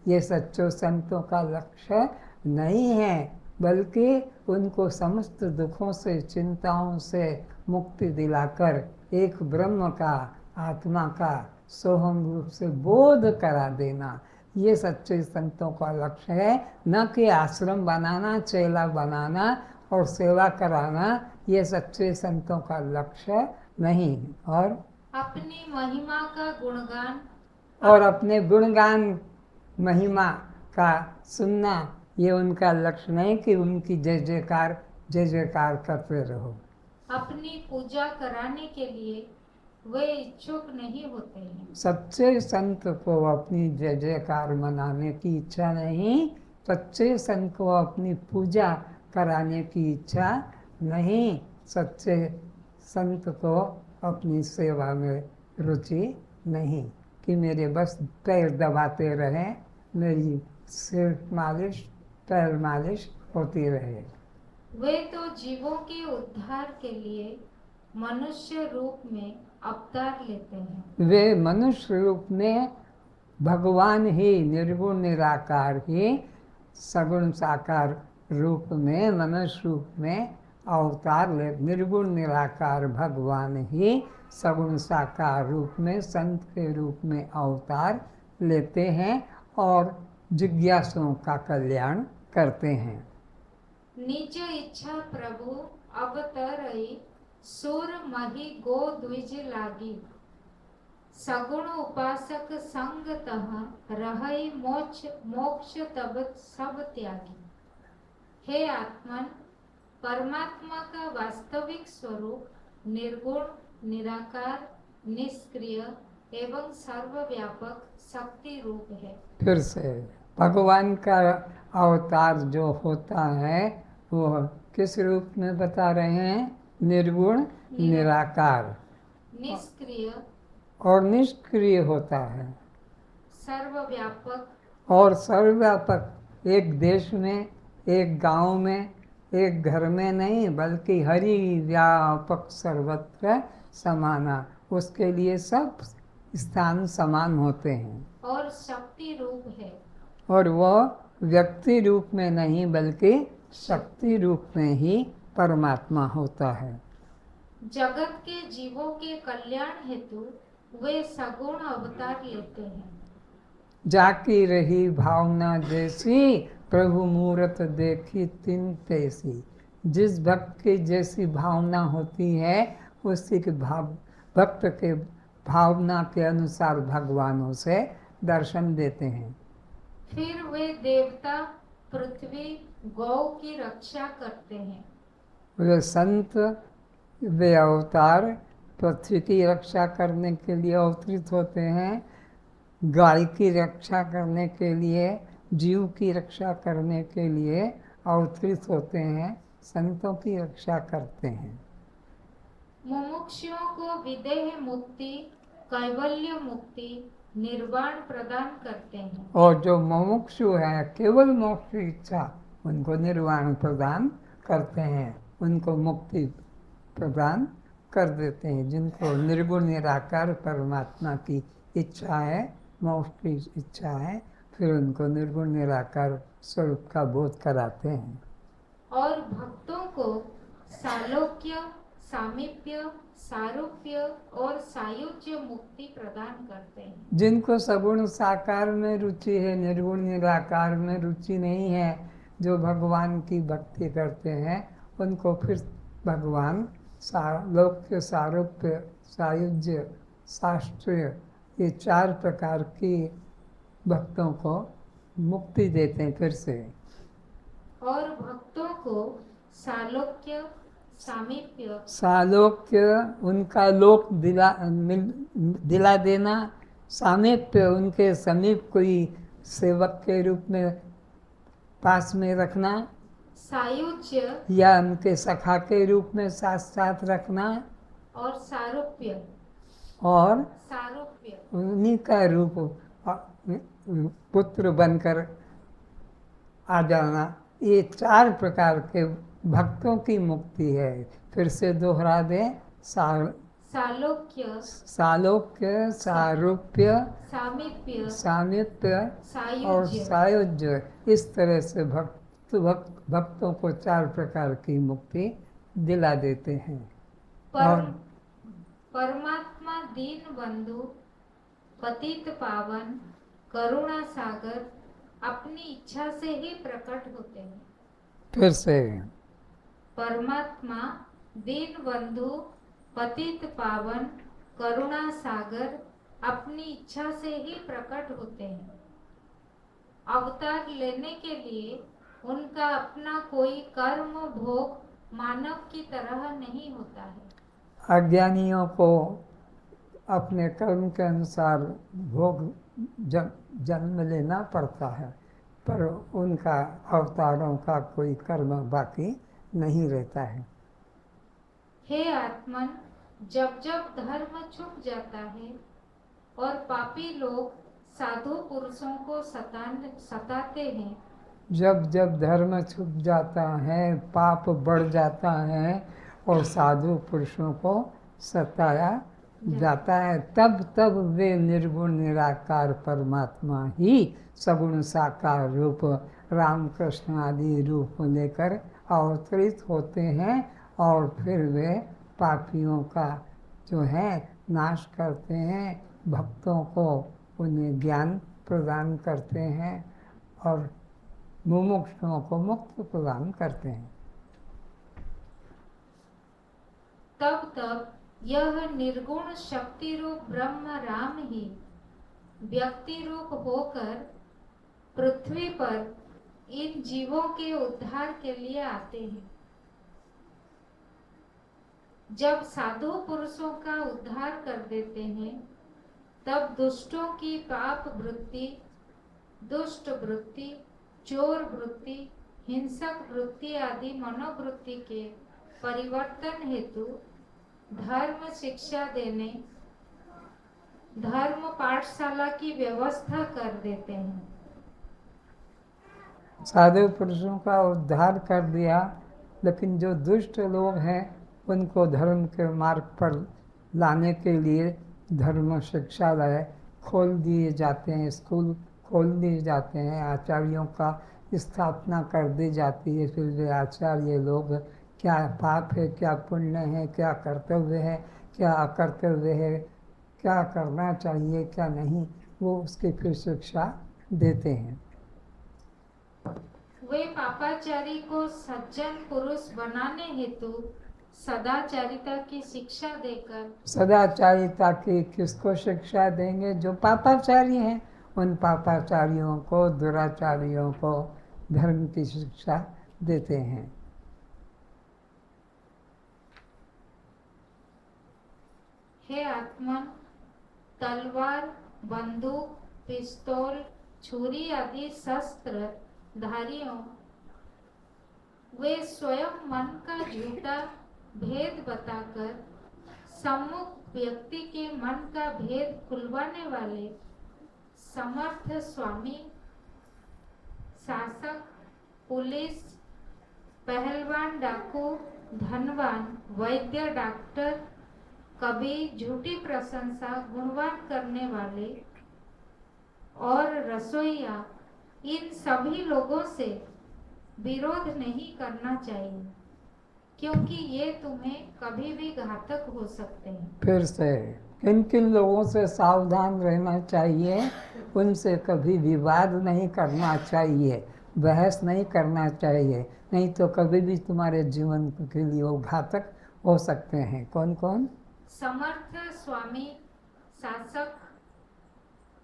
S3: ये सच्चों संतों का लक्ष्य नहीं है, बल्कि उनको समस्त दुखों से, चिंताओं से मुक्ति दिलाकर एक ब्रह्म का, आत्मा का सोहम रूप से बोध करा देना, ये सच्चे संतों का लक्ष्य है, न कि आश्रम बनाना, चेला बनाना और सेवा कराना। ये सच्चे संतों का लक्ष्य नहीं। और
S2: अपनी महिमा का गुणगान
S3: और अपने गुणगान महिमा का सुनना, ये उनका लक्ष्य नहीं कि उनकी जय जयकार करते रहो।
S2: अपनी पूजा कराने के लिए वे इच्छुक नहीं होते हैं।
S3: सच्चे संत को अपनी जय जयकार मनाने की इच्छा नहीं, सच्चे संत को अपनी पूजा कराने की इच्छा नहीं, सच्चे संत को अपनी सेवा में रुचि नहीं कि मेरे बस पैर दबाते रहें, मेरी सिर मालिश पैर मालिश होती रहे।
S2: वे तो जीवों के उद्धार के लिए मनुष्य रूप में अवतार लेते हैं।
S3: वे मनुष्य रूप में भगवान ही निर्गुण निराकार ही सगुण साकार रूप में मनुष्य रूप में अवतार ले। निर्गुण निराकार भगवान ही सगुण साकार रूप में संत के रूप में अवतार लेते हैं और जिज्ञासुओं का कल्याण करते हैं।
S2: निज इच्छा प्रभु अब तरई, सुर मही गो द्विज लागी, सगुण उपासक संग तह रहई मोक्ष तब सब त्यागी। हे आत्मन, परमात्मा का वास्तविक स्वरूप निर्गुण, निराकार, निष्क्रिय एवं सर्वव्यापक शक्ति रूप है।
S3: फिर से भगवान का अवतार जो होता है वो किस रूप में बता रहे हैं? निर्गुण, निराकार,
S2: निष्क्रिय
S3: और निष्क्रिय होता है,
S2: सर्वव्यापक
S3: और सर्वव्यापक। एक देश में, एक गांव में, एक घर में नहीं, बल्कि हरि व्यापक सर्वत्र समाना। उसके लिए सब स्थान समान होते हैं।
S2: और शक्ति रूप है।
S3: और वह व्यक्ति रूप में नहीं बल्कि शक्ति रूप में ही परमात्मा होता है।
S2: जगत के जीवों के कल्याण हेतु वे सगुण अवतार लेते हैं।
S3: जाकी रही भावना जैसी, प्रभु मूरत देखी तिन तैसी। जिस भक्त की जैसी भावना होती है, उसी के भक्त के भावना के अनुसार भगवान उसे दर्शन देते हैं।
S2: फिर वे देवता पृथ्वी गौ की रक्षा करते हैं।
S3: वे संत, वे अवतार पृथ्वी की रक्षा करने के लिए अवतरित होते हैं, गाय की रक्षा करने के लिए, जीव की रक्षा करने के लिए अवतरित होते हैं, संतों की रक्षा करते हैं।
S2: मुमुक्षुओं को विदेह मुक्ति, कैवल्य मुक्ति, निर्वाण प्रदान करते हैं।
S3: और जो मुमुक्षु है, केवल मोक्ष की इच्छा, उनको निर्वाण प्रदान करते हैं, उनको मुक्ति प्रदान कर देते हैं। जिनको निर्गुण निराकार परमात्मा की इच्छा है, मोक्ष की इच्छा है, फिर उनको निर्गुण निराकार स्वरूप का बोध कराते हैं।
S2: और भक्तों को सालोक्य, सामीप्य, सारूप्य और सायुज्य मुक्ति प्रदान करते हैं। जिनको
S3: सगुण साकार में रुचि है, निर्गुण निराकार में रुचि नहीं है, जो भगवान की भक्ति करते हैं, उनको फिर भगवान सालोक्य, सारूप्य, सायुज्य, शास्त्रीय, ये 4 प्रकार की भक्तों को मुक्ति देते हैं फिर से।
S2: और भक्तों को सालोक्य, सामीप्य,
S3: सालोक्य उनका लोक दिला देना, सामीप्य उनके समीप कोई सेवक के रूप में पास में रखना,
S2: सायुज्य
S3: या उनके सखा के रूप में साथ साथ रखना,
S2: और सारूप्य,
S3: और
S2: सारूप्य
S3: उन्हीं का रूप पुत्र बनकर आ जाना। ये 4 प्रकार के भक्तों की मुक्ति है। फिर से दोहरा दें,
S2: सालोक्य,
S3: सालोक्य, सारूप्य,
S2: सामीप्य,
S3: सामीप्य और
S2: सायुज्य।
S3: सायुज्य। इस तरह से भक्तों को 4 प्रकार की मुक्ति दिला देते हैं।
S2: परमात्मा दीन बंधु, पतित पावन, करुणा सागर अपनी इच्छा से ही प्रकट होते हैं।
S3: फिर से
S2: परमात्मा दीन बंधु पतित पावन करुणा सागर अपनी इच्छा से ही प्रकट होते हैं। अवतार लेने के लिए उनका अपना कोई कर्म भोग मानव की तरह नहीं होता है।
S3: अज्ञानियों को अपने कर्म के अनुसार भोग जन्म लेना पड़ता है, पर उनका अवतारों का कोई कर्म बाकी नहीं रहता है।
S2: हे आत्मन, जब जब धर्म छूट जाता है और पापी लोग साधु पुरुषों को सताते हैं,
S3: जब जब धर्म छूट जाता है, पाप बढ़ जाता है और साधु पुरुषों को सताया जाता है, तब तब वे निर्गुण निराकार परमात्मा ही सगुण साकार रूप रामकृष्ण आदि रूप लेकर अवतरित होते हैं और फिर वे पापियों का जो है नाश करते हैं, भक्तों को उन्हें ज्ञान प्रदान करते हैं और मुमुक्षुओं को मुक्त प्रदान करते हैं।
S2: तब यह निर्गुण शक्ति रूप ब्रह्म राम ही व्यक्ति रूप होकर पृथ्वी पर इन जीवों के उद्धार के लिए आते हैं। जब साधु पुरुषों का उद्धार कर देते हैं, तब दुष्टों की पाप वृत्ति, दुष्ट वृत्ति, चोर वृत्ति, हिंसक वृत्ति आदि मनोवृत्ति के परिवर्तन हेतु धर्म शिक्षा देने धर्म पाठशाला की व्यवस्था कर देते हैं।
S3: साधु पुरुषों का उद्धार कर दिया, लेकिन जो दुष्ट लोग हैं उनको धर्म के मार्ग पर लाने के लिए धर्म शिक्षालय खोल दिए जाते हैं, स्कूल खोल दिए जाते हैं, आचार्यों का स्थापना कर दी जाती है। फिर वे आचार्य लोग क्या पाप है, क्या पुण्य है, क्या कर्तव्य है, क्या अकर्तव्य है, क्या करना चाहिए, क्या नहीं, वो उसकी फिर शिक्षा देते हैं।
S2: वे पापाचारी को सज्जन पुरुष बनाने हेतु सदाचारिता की शिक्षा देकर,
S3: सदाचारिता की किसको शिक्षा देंगे? जो पापाचारी हैं, उन पापाचारियों को, दुराचारियों को धर्म की शिक्षा देते हैं।
S2: हे आत्मन, तलवार, बंदूक, पिस्तौल, छुरी आदि शस्त्र धारियों वे स्वयं मन का झूठा भेद बताकर सम्मुख व्यक्ति के मन का भेद खुलवाने वाले समर्थ स्वामी, शासक, पुलिस, पहलवान, डाकू, धनवान, वैद्य, डॉक्टर, कवि, झूठी प्रशंसा, गुणवान करने वाले और रसोइया, इन सभी लोगों से विरोध नहीं करना चाहिए, क्योंकि ये तुम्हें कभी भी घातक हो सकते हैं। फिर से
S3: किन किन लोगों से सावधान रहना चाहिए? उनसे कभी विवाद नहीं करना चाहिए, बहस नहीं करना चाहिए, नहीं तो कभी भी तुम्हारे जीवन के लिए वो घातक हो सकते हैं। कौन कौन?
S2: समर्थ स्वामी, शासक,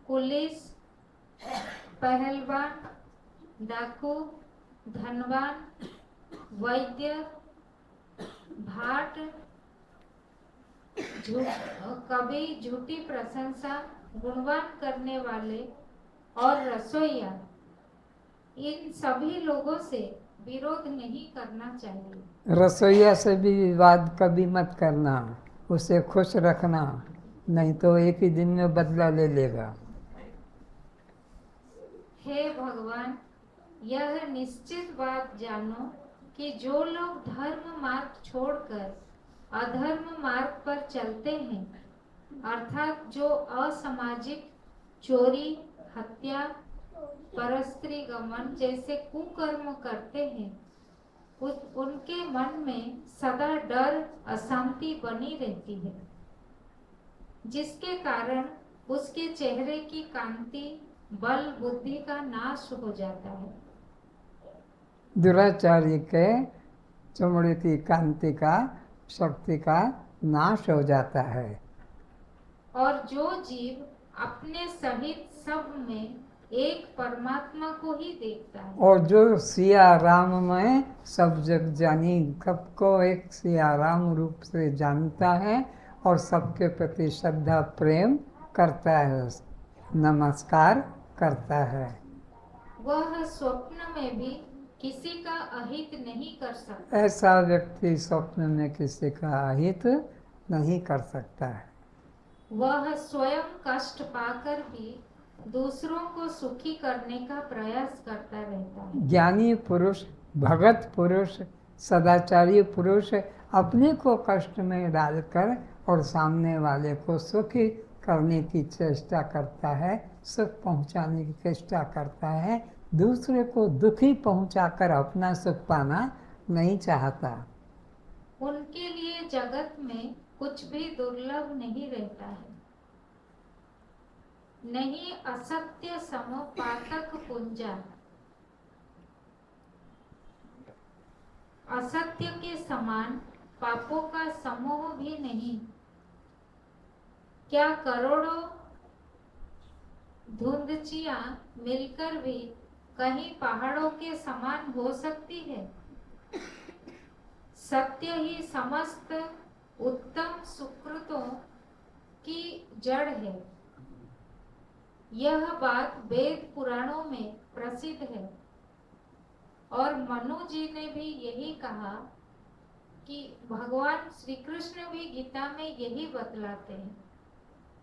S2: पुलिस, पहलवान, डाकू, धनवान, वैद्य, भाट, कवि, झूठी प्रशंसा, गुणवान करने वाले और रसोइया, इन सभी लोगों से विरोध नहीं करना चाहिए।
S3: रसोइया से भी विवाद कभी मत करना, उसे खुश रखना, नहीं तो एक ही दिन में बदला ले लेगा।
S2: हे भगवान, यह निश्चित बात जानो कि जो लोग धर्म मार्ग छोड़कर अधर्म मार्ग पर चलते हैं, अर्थात जो असामाजिक चोरी, हत्या, परस्त्री गमन जैसे कुकर्म करते हैं, उनके मन में सदा डर, अशांति बनी रहती है, जिसके कारण उसके चेहरे की कांति, बल बुद्धि का नाश हो जाता है।
S3: दुराचारी के चमड़े की कांति का, शक्ति का नाश हो जाता है।
S2: और जो जीव अपने सहित सब में एक परमात्मा को ही देखता है,
S3: और जो सिया राम में सब जग जानी, सबको एक सिया राम रूप से जानता है और सबके प्रति श्रद्धा प्रेम करता है, नमस्कार करता है,
S2: वह स्वप्न में भी किसी का अहित नहीं कर सकता।
S3: ऐसा व्यक्ति स्वप्न में किसी का अहित नहीं कर सकता है।
S2: वह स्वयं कष्ट पाकर भी दूसरों को सुखी करने का प्रयास करता रहता है।
S3: ज्ञानी पुरुष, भगत पुरुष, सदाचारी पुरुष अपने को कष्ट में डालकर और सामने वाले को सुखी करने की चेष्टा करता है, सुख पहुंचाने की चेष्टा करता है, दूसरे को दुखी पहुंचाकर अपना सुख पाना नहीं चाहता।
S2: उनके लिए जगत में कुछ भी दुर्लभ नहीं रहता है। नहीं असत्य सम पातक पुंजा, असत्य के समान पापों का समूह भी नहीं। क्या करोड़ों धुंधचियां मिलकर भी कहीं पहाड़ों के समान हो सकती है? सत्य ही समस्त उत्तम सुकृतों की जड़ है। यह बात वेद पुराणों में प्रसिद्ध है और मनु जी ने भी यही कहा कि भगवान श्री कृष्ण भी गीता में यही बतलाते हैं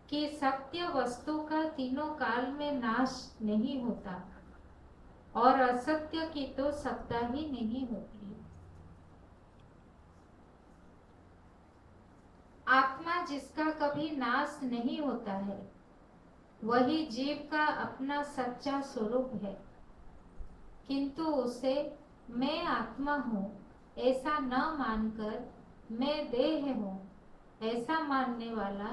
S2: कि सत्य वस्तु का तीनों काल में नाश नहीं होता और असत्य की तो सत्ता ही नहीं होती। आत्मा जिसका कभी नाश नहीं होता है, वही जीव का अपना सच्चा स्वरूप है, किंतु उसे मैं आत्मा हूँ ऐसा न मानकर मैं देह हूँ ऐसा मानने वाला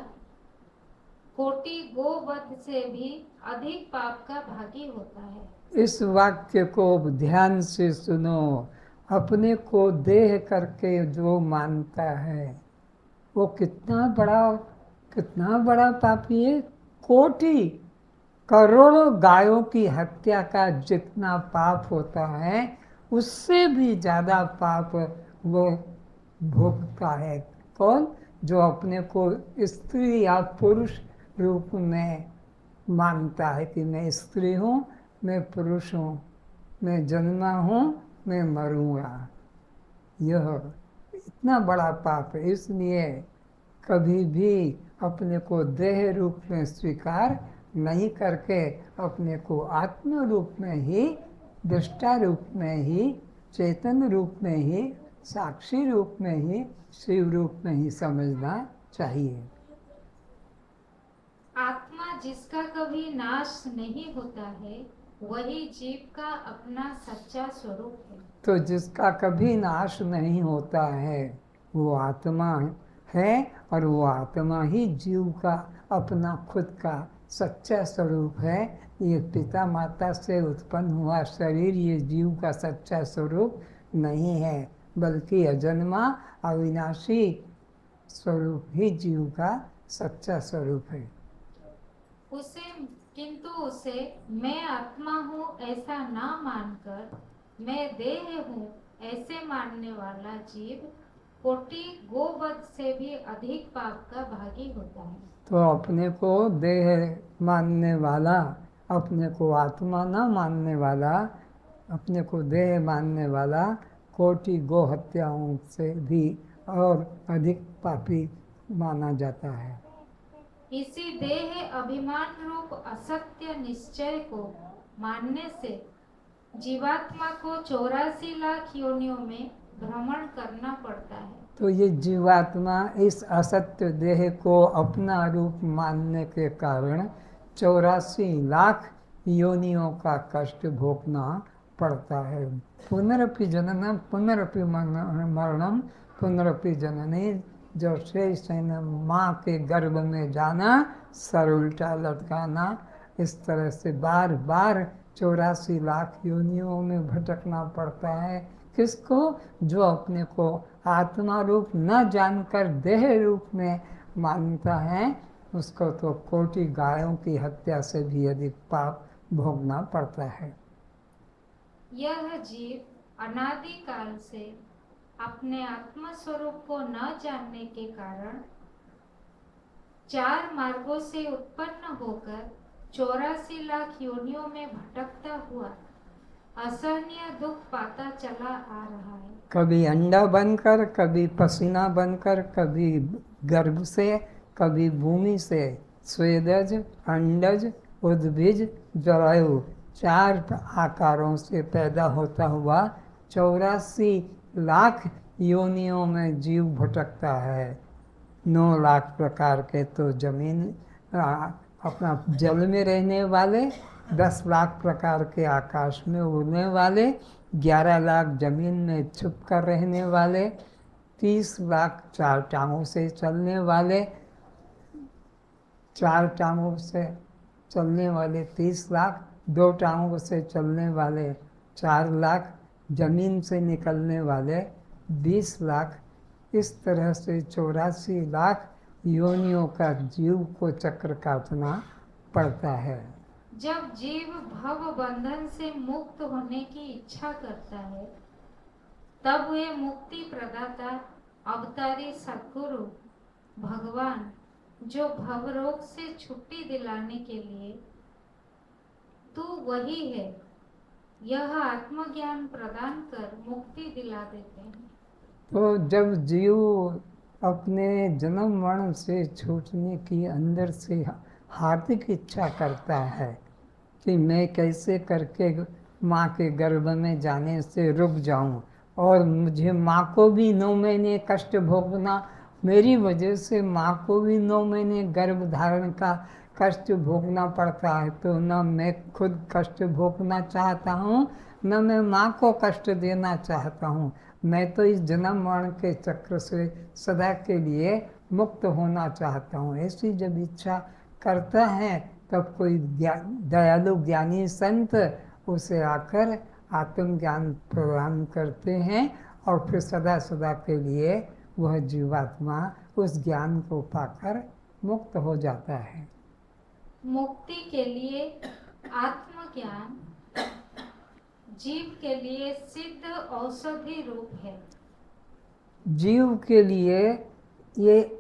S2: कोटि गोवध से भी अधिक पाप का भागी होता है।
S3: इस वाक्य को ध्यान से सुनो। अपने को देह करके जो मानता है वो कितना बड़ा पापी है। कोटि करोड़ों गायों की हत्या का जितना पाप होता है उससे भी ज्यादा पाप वो भोगता है। कौन? जो अपने को स्त्री या पुरुष रूप में मानता है कि मैं स्त्री हूँ, मैं पुरुष हूँ, मैं जन्मा हूँ, मैं मरूंगा। यह इतना बड़ा पाप है। इसलिए कभी भी अपने को देह रूप में स्वीकार नहीं करके अपने को आत्म रूप में ही, दृष्टा रूप में ही, चेतन रूप में ही, साक्षी रूप में ही, शिव रूप में ही समझना चाहिए।
S2: आत्मा जिसका कभी नाश नहीं होता है, वही जीव का अपना सच्चा स्वरूप है।
S3: तो जिसका कभी नाश नहीं होता है वो आत्मा है और वो आत्मा ही जीव का अपना खुद का सच्चा स्वरूप है। ये पिता माता से उत्पन्न हुआ शरीर ये जीव का सच्चा स्वरूप नहीं है, बल्कि अजन्मा अविनाशी स्वरूप ही जीव का सच्चा स्वरूप है।
S2: किंतु उसे मैं आत्मा हूँ ऐसा ना मानकर मैं देह हूँ ऐसे मानने वाला जीव कोटि गोवध से भी अधिक पाप का भागी होता है।
S3: तो अपने को देह मानने वाला, अपने को आत्मा न मानने वाला, अपने को देह मानने वाला कोटि गो हत्याओं से भी और अधिक पापी माना जाता है।
S2: इसी देह अभिमान रूप असत्य निश्चय को मानने से जीवात्मा को 84 लाख योनियों में भ्रमण करना पड़ता है।
S3: तो ये जीवात्मा इस असत्य देह को अपना रूप मानने के कारण 84 लाख योनियों का कष्ट भोगना पड़ता है। पुनरपि जननम पुनरपि मरणम पुनरपि जननी, जैसे माँ के गर्भ में जाना, सर उल्टा लटकाना, इस तरह से बार बार 84 लाख योनियों में भटकना पड़ता है। किसको? जो अपने को आत्मा रूप न जानकर देह रूप में मानता है, उसको तो कोटि गायों की हत्या से भी अधिक पाप भोगना पड़ता है।
S2: यह जीव अनादि काल से अपने आत्म स्वरूप को न जानने के कारण 4 मार्गों से उत्पन्न होकर 84 लाख योनियों में भटकता हुआ असहनीय दुख पाता चला आ रहा है।
S3: कभी अंडा बनकर, कभी पसीना बनकर, कभी गर्भ से, कभी भूमि से, स्वेदज, अंडज, उद्भिज, जरायु 4 आकारों से पैदा होता हुआ 84 लाख योनियों में जीव भटकता है। 9 लाख प्रकार के तो जमीन अपना जल में रहने वाले, 10 लाख प्रकार के आकाश में उड़ने वाले, 11 लाख जमीन में छुप कर रहने वाले, 30 लाख 4 टांगों से चलने वाले, 4 टांगों से चलने वाले 30 लाख, 2 टांगों से चलने वाले 4 लाख, जमीन से निकलने वाले 20 लाख, इस तरह से 84 लाख योनियों का जीव को चक्र काटना पड़ता है।
S2: जब जीव भव बंधन से मुक्त होने की इच्छा करता है, तब वे मुक्ति प्रदाता अवतारी सद्गुरु भगवान, जो भव रोग से छुट्टी दिलाने के लिए तू वही है, यह आत्मज्ञान प्रदान कर मुक्ति दिला देते हैं।
S3: तो जब जीव अपने जन्म मरण से छूटने की अंदर से हार्दिक इच्छा करता है कि मैं कैसे करके माँ के गर्भ में जाने से रुक जाऊं, और मुझे माँ को भी 9 महीने कष्ट भोगना, मेरी वजह से माँ को भी 9 महीने गर्भ धारण का कष्ट भोगना पड़ता है, तो न मैं खुद कष्ट भोगना चाहता हूँ, न मैं माँ को कष्ट देना चाहता हूँ। मैं तो इस जन्म मरण के चक्र से सदा के लिए मुक्त होना चाहता हूँ। ऐसी जब इच्छा करता है, तब कोई दयालु ज्ञानी संत उसे आकर आत्मज्ञान प्रदान करते हैं, और फिर सदा सदा के लिए वह जीवात्मा उस ज्ञान को पाकर मुक्त हो जाता है।
S2: मुक्ति के लिए आत्मज्ञान जीव के लिए सिद्ध औषधि रूप है।
S3: जीव के लिए ये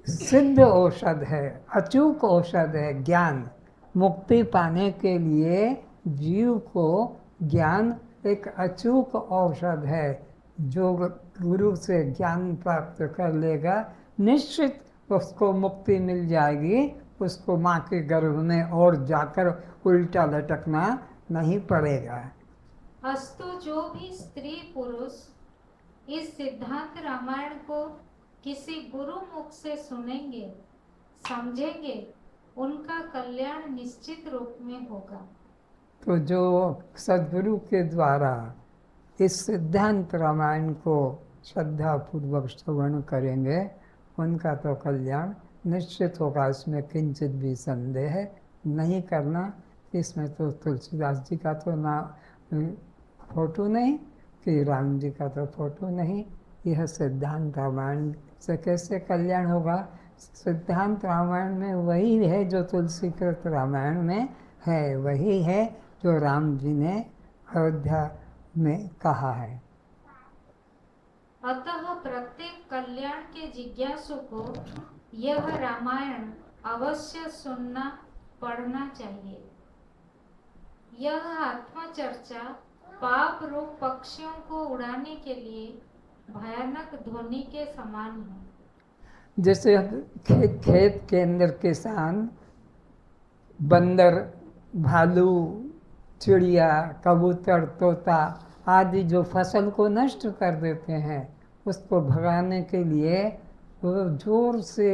S3: सिद्ध औषध है, अचूक औषध है ज्ञान। मुक्ति पाने के लिए जीव को ज्ञान एक अचूक औषध है। जो गुरु से ज्ञान प्राप्त कर लेगा, निश्चित उसको मुक्ति मिल जाएगी, उसको माँ के गर्भ में और जाकर उल्टा लटकना नहीं पड़ेगा।
S2: अस्तु जो भी स्त्री पुरुष इस सिद्धांत रामायण को किसी गुरु मुख से सुनेंगे, समझेंगे, उनका कल्याण निश्चित रूप में होगा।
S3: तो जो सद्गुरु के द्वारा इस सिद्धांत रामायण को श्रद्धा पूर्वक श्रवण करेंगे, उनका तो कल्याण निश्चित होगा, इसमें किंचित भी संदेह नहीं करना। इसमें तो तुलसीदास जी का तो ना फोटो नहीं, कि राम जी का तो फोटो नहीं। यह सिद्धांत रामायण से कैसे कल्याण होगा? सिद्धांत रामायण में वही है जो तुलसीकृत रामायण में है, वही है जो राम जी ने अयोध्या में कहा है।
S2: अतः प्रत्येक कल्याण के जिज्ञासु को यह रामायण अवश्य सुनना, पढ़ना चाहिए। यह आत्मचर्चा पाप रूप पक्षियों को उड़ाने के लिए भयानक ध्वनि के समान है।
S3: जैसे खेत के अंदर किसान बंदर, भालू, चिड़िया, कबूतर, तोता आदि जो फसल को नष्ट कर देते हैं, उसको भगाने के लिए वो जोर से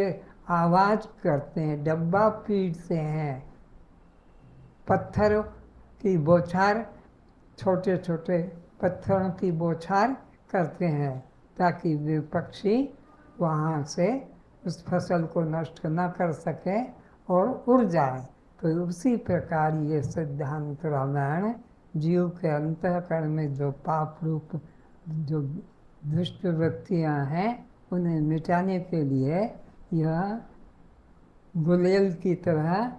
S3: आवाज़ करते हैं, डब्बा पीटते हैं, पत्थर की बौछार, छोटे छोटे पत्थरों की बौछार करते हैं, ताकि वे पक्षी वहाँ से उस फसल को नष्ट न कर सके और उड़ जाए। तो उसी प्रकार ये सिद्धांत रामायण जीव के अंतःकरण में जो पाप रूप जो दुष्ट वृत्तियाँ हैं उन्हें मिटाने के लिए यह गुलेल की तरह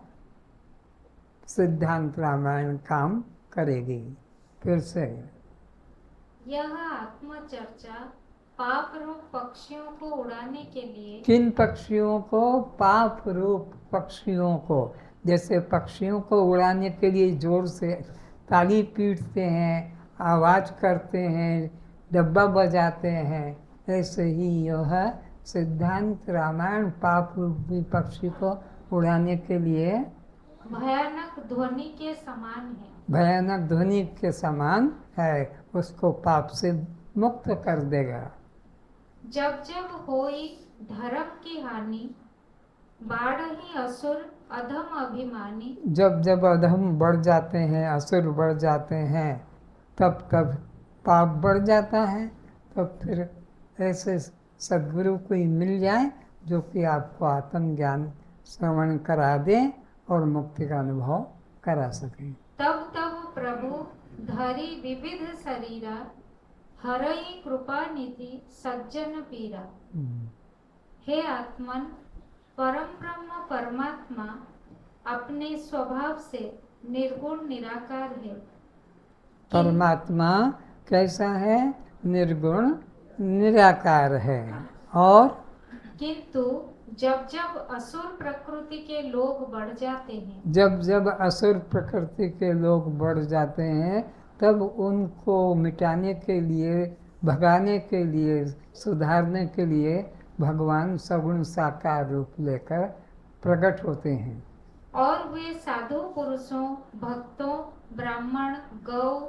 S3: सिद्धांत रामायण काम करेगी। फिर से
S2: यह आत्मचर्चा पाप रूप पक्षियों को उड़ाने के लिए,
S3: किन पक्षियों को? पाप रूप पक्षियों को। जैसे पक्षियों को उड़ाने के लिए जोर से ताली पीटते हैं, आवाज़ करते हैं, डब्बा बजाते हैं, ऐसे ही यह सिद्धांत रामायण पाप रूपी पक्षी को उड़ाने के लिए
S2: भयानक ध्वनि के समान है।
S3: भयानक ध्वनि के समान है, उसको पाप से मुक्त कर देगा।
S2: जब जब होई धर्म की हानि, बाढ़ ही असुर अधम अभिमानी।
S3: जब जब अधम बढ़ जाते हैं, असुर बढ़ जाते हैं, तब तब पाप बढ़ जाता है। तब फिर ऐसे सद्गुरु कोई मिल जाए जो कि आपको आत्मज्ञान श्रवण करा दे और मुक्ति का अनुभव करा सके।
S2: तब तब प्रभु धरी विविध शरीरा, हरई कृपा निधि सज्जन पीरा। हे आत्मन, परम ब्रह्म परमात्मा अपने स्वभाव से निर्गुण निराकार है।
S3: परमात्मा कैसा है? निर्गुण निराकार है। और
S2: किंतु जब जब असुर प्रकृति के लोग बढ़ जाते हैं,
S3: जब जब असुर प्रकृति के लोग बढ़ जाते हैं, तब उनको मिटाने के लिए, भगाने के लिए, सुधारने के लिए भगवान सगुण साकार रूप लेकर प्रकट होते हैं।
S2: और वे साधु पुरुषों, भक्तों, ब्राह्मण, गौ,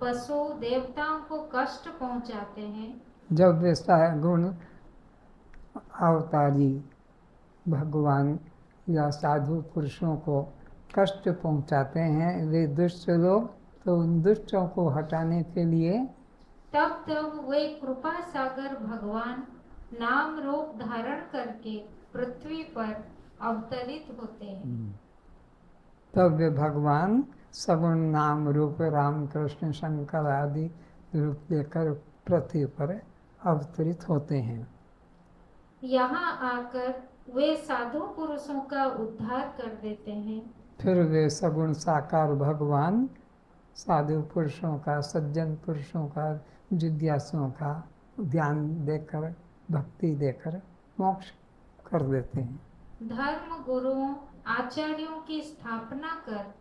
S2: पशु, देवताओं को कष्ट पहुंचाते हैं।
S3: जब वे सगुण अवतारी भगवान या साधु पुरुषों को कष्ट पहुंचाते हैं वे दुष्ट लोग, तो उन दुष्टों को हटाने के लिए
S2: तब तब वे कृपा सागर भगवान नाम रूप धारण करके पृथ्वी पर अवतरित होते हैं।
S3: तब वे भगवान सगुण नाम रूप राम कृष्ण शंकर आदि रूप लेकर पृथ्वी पर अवतरित होते हैं।
S2: यहाँ आकर वे साधु पुरुषों का उद्धार कर देते हैं।
S3: फिर वे सगुण साकार भगवान साधु पुरुषों का, सज्जन पुरुषों का, जिज्ञासुओं का ज्ञान देकर, भक्ति देकर मोक्ष कर देते हैं।
S2: धर्म गुरुओं, आचार्यों की स्थापना कर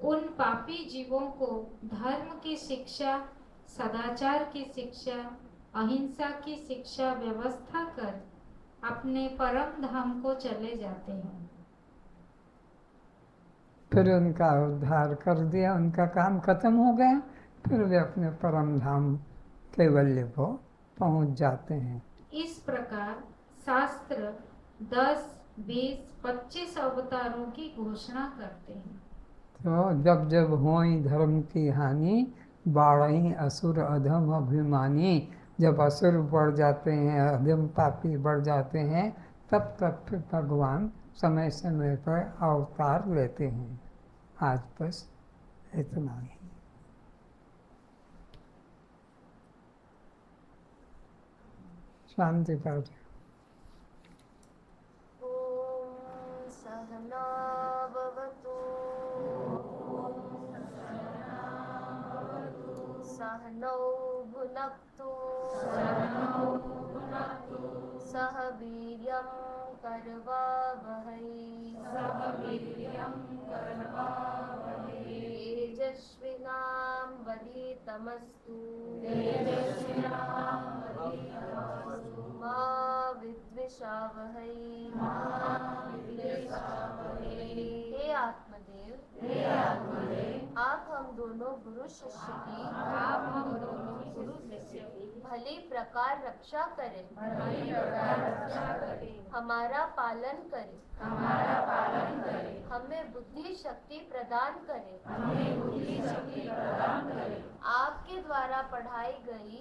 S2: उन पापी जीवों को धर्म की शिक्षा, सदाचार की शिक्षा, अहिंसा की शिक्षा व्यवस्था कर अपने परम धाम को चले जाते हैं।
S3: फिर उनका उद्धार कर दिया, उनका काम खत्म हो गया, फिर वे अपने परम धाम कैवल्य को पहुंच जाते हैं।
S2: इस प्रकार शास्त्र 10, 20, 25 अवतारों की घोषणा करते हैं।
S3: तो जब जब होई धर्म की हानि, बाढ़ई असुर अधम अभिमानी, जब असुर बढ़ जाते हैं, अधम पापी बढ़ जाते हैं, तब तक फिर भगवान समय समय पर अवतार लेते हैं। आज बस इतना ही। शांति पाठ।
S1: ॐ सहना भवतु सहनौ भुनक्तु सह वीर्यं करवावहै तेजस्विनां वधीतमस्तु मा विद्विषावहै। हे आत्मदेव, आप हम दोनों गुरु शिष्य की भली प्रकार रक्षा करें। हमारा पालन करे, हमें बुद्धि शक्ति प्रदान करे, आपके द्वारा पढ़ाई गई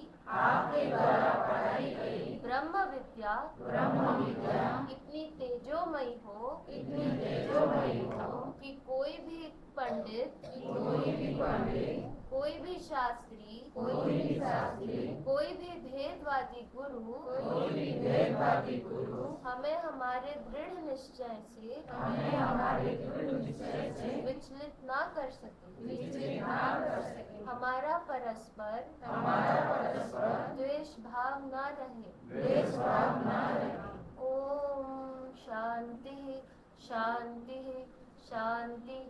S1: ब्रह्म विद्या इतनी तेजोमयी हो कि कोई भी पंडित, कोई भी शास्त्री, कोई भी भेदवादी गुरु हमें हमारे दृढ़ निश्चय से विचलित ना कर सके। हमारा परस्पर द्वेष भाव ना रहे। ओम शांति शांति शांति।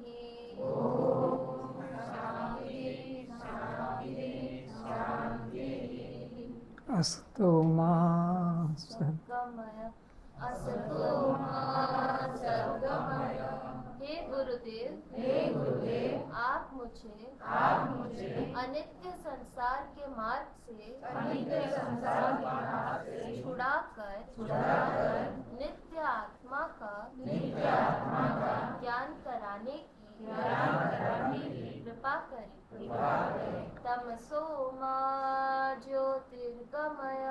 S3: अस्तु मा
S1: सद्गमय असतो मा सद्गमय। हे गुरुदेव, आप मुझे अनित्य संसार के मार्ग से छुड़ाकर नित्य आत्मा का ज्ञान कराने की कृपा करें। तमसो मा ज्योतिर्गमय।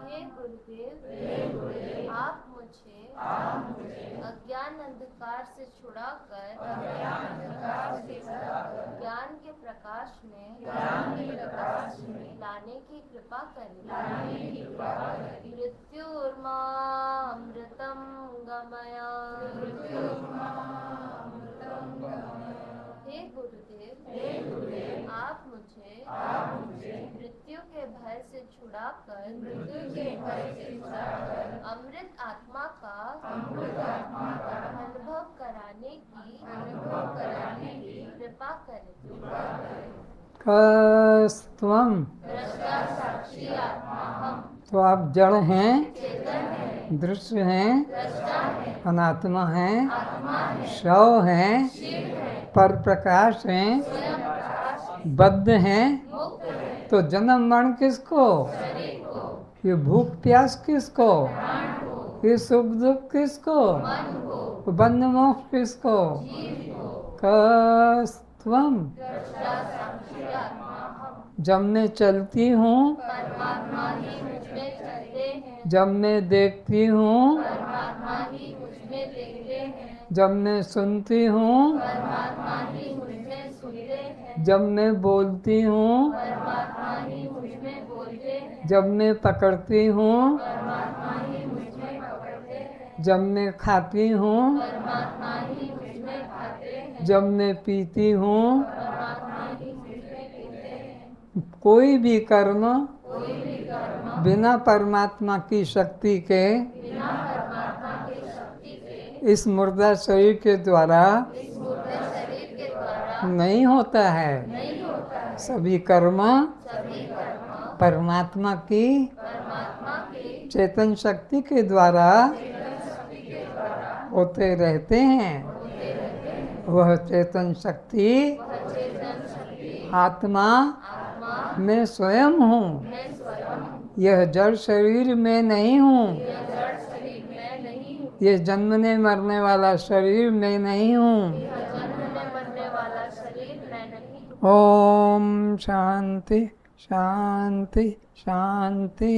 S1: हे गुरुदेव, आप मुझे अज्ञान अंधकार से छुड़ाकर ज्ञान के प्रकाश में लाने की कृपा करें। मृत्युर्मा अमृतम गमय। हे गुरुदेव, आप मुझे मृत्यु के भय से छुड़ाकर अमृत आत्मा का अनुभव कराने की कृपा करें।
S3: कस्त्वम,
S1: दृष्टा साक्षी आत्मा हम।
S3: तो आप जड़ हैं,
S1: चेतन है,
S3: दृश्य हैं,
S1: दृष्टा है,
S3: अनात्मा हैं,
S1: आत्मा है,
S3: शव हैं,
S1: शिव है,
S3: पर प्रकाश हैं,
S1: स्वयं प्रकाश है,
S3: बद्ध हैं।
S1: मुक्त है,
S3: तो जन्म मरण किसको?
S1: शरीर को,
S3: ये भूख प्यास किसको?
S1: प्राण को,
S3: ये सुख दुख किसको?
S1: मन को,
S3: बंध मोक्ष किसको?
S1: जीव को।
S3: कस्त्वम,
S1: दृष्टा साक्षी आत्मा हम।
S3: जब मैं चलती हूँ,
S1: परमात्मा ही मुझमें चलते हैं,
S3: जब मैं देखती हूँ,
S1: परमात्मा ही मुझमें देखते हैं,
S3: जब मैं सुनती हूँ,
S1: परमात्मा ही मुझमें सुनते हैं,
S3: जब मैं बोलती हूँ,
S1: परमात्मा ही मुझमें बोलते हैं,
S3: जब मैं पकड़ती हूँ,
S1: परमात्मा ही मुझमें पकड़ते हैं,
S3: जब मैं खाती हूँ,
S1: परमात्मा ही मुझमें खाते हैं,
S3: जब मैं पीती हूँ,
S1: परमात्मा ही मुझमें पीते हैं।
S3: कोई भी कर्म
S1: कोई भी कर्म
S3: बिना परमात्मा की शक्ति के
S1: बिना परमात्मा की शक्ति के
S3: इस मुर्दा शरीर के द्वारा
S1: इस मुर्दे शरीर के द्वारा
S3: नहीं होता है।
S1: नहीं होता है।
S3: सभी कर्म
S1: सभी कर्म
S3: परमात्मा की
S1: परमात्मा की
S3: चेतन शक्ति के द्वारा होते रहते हैं। वह चेतन शक्ति
S1: चेतन शक्ति
S3: आत्मा
S1: आत्मा
S3: मैं स्वयं हूँ।
S1: मैं स्वयं हूँ।
S3: यह जड़ शरीर में नहीं हूँ।
S1: यह जड़ शरीर में नहीं हूँ।
S3: ये जन्मने मरने वाला शरीर में नहीं हूँ।
S1: यह जन्मने मरने वाला शरीर में नहीं हूँ।
S3: ओम शांति शांति शांति।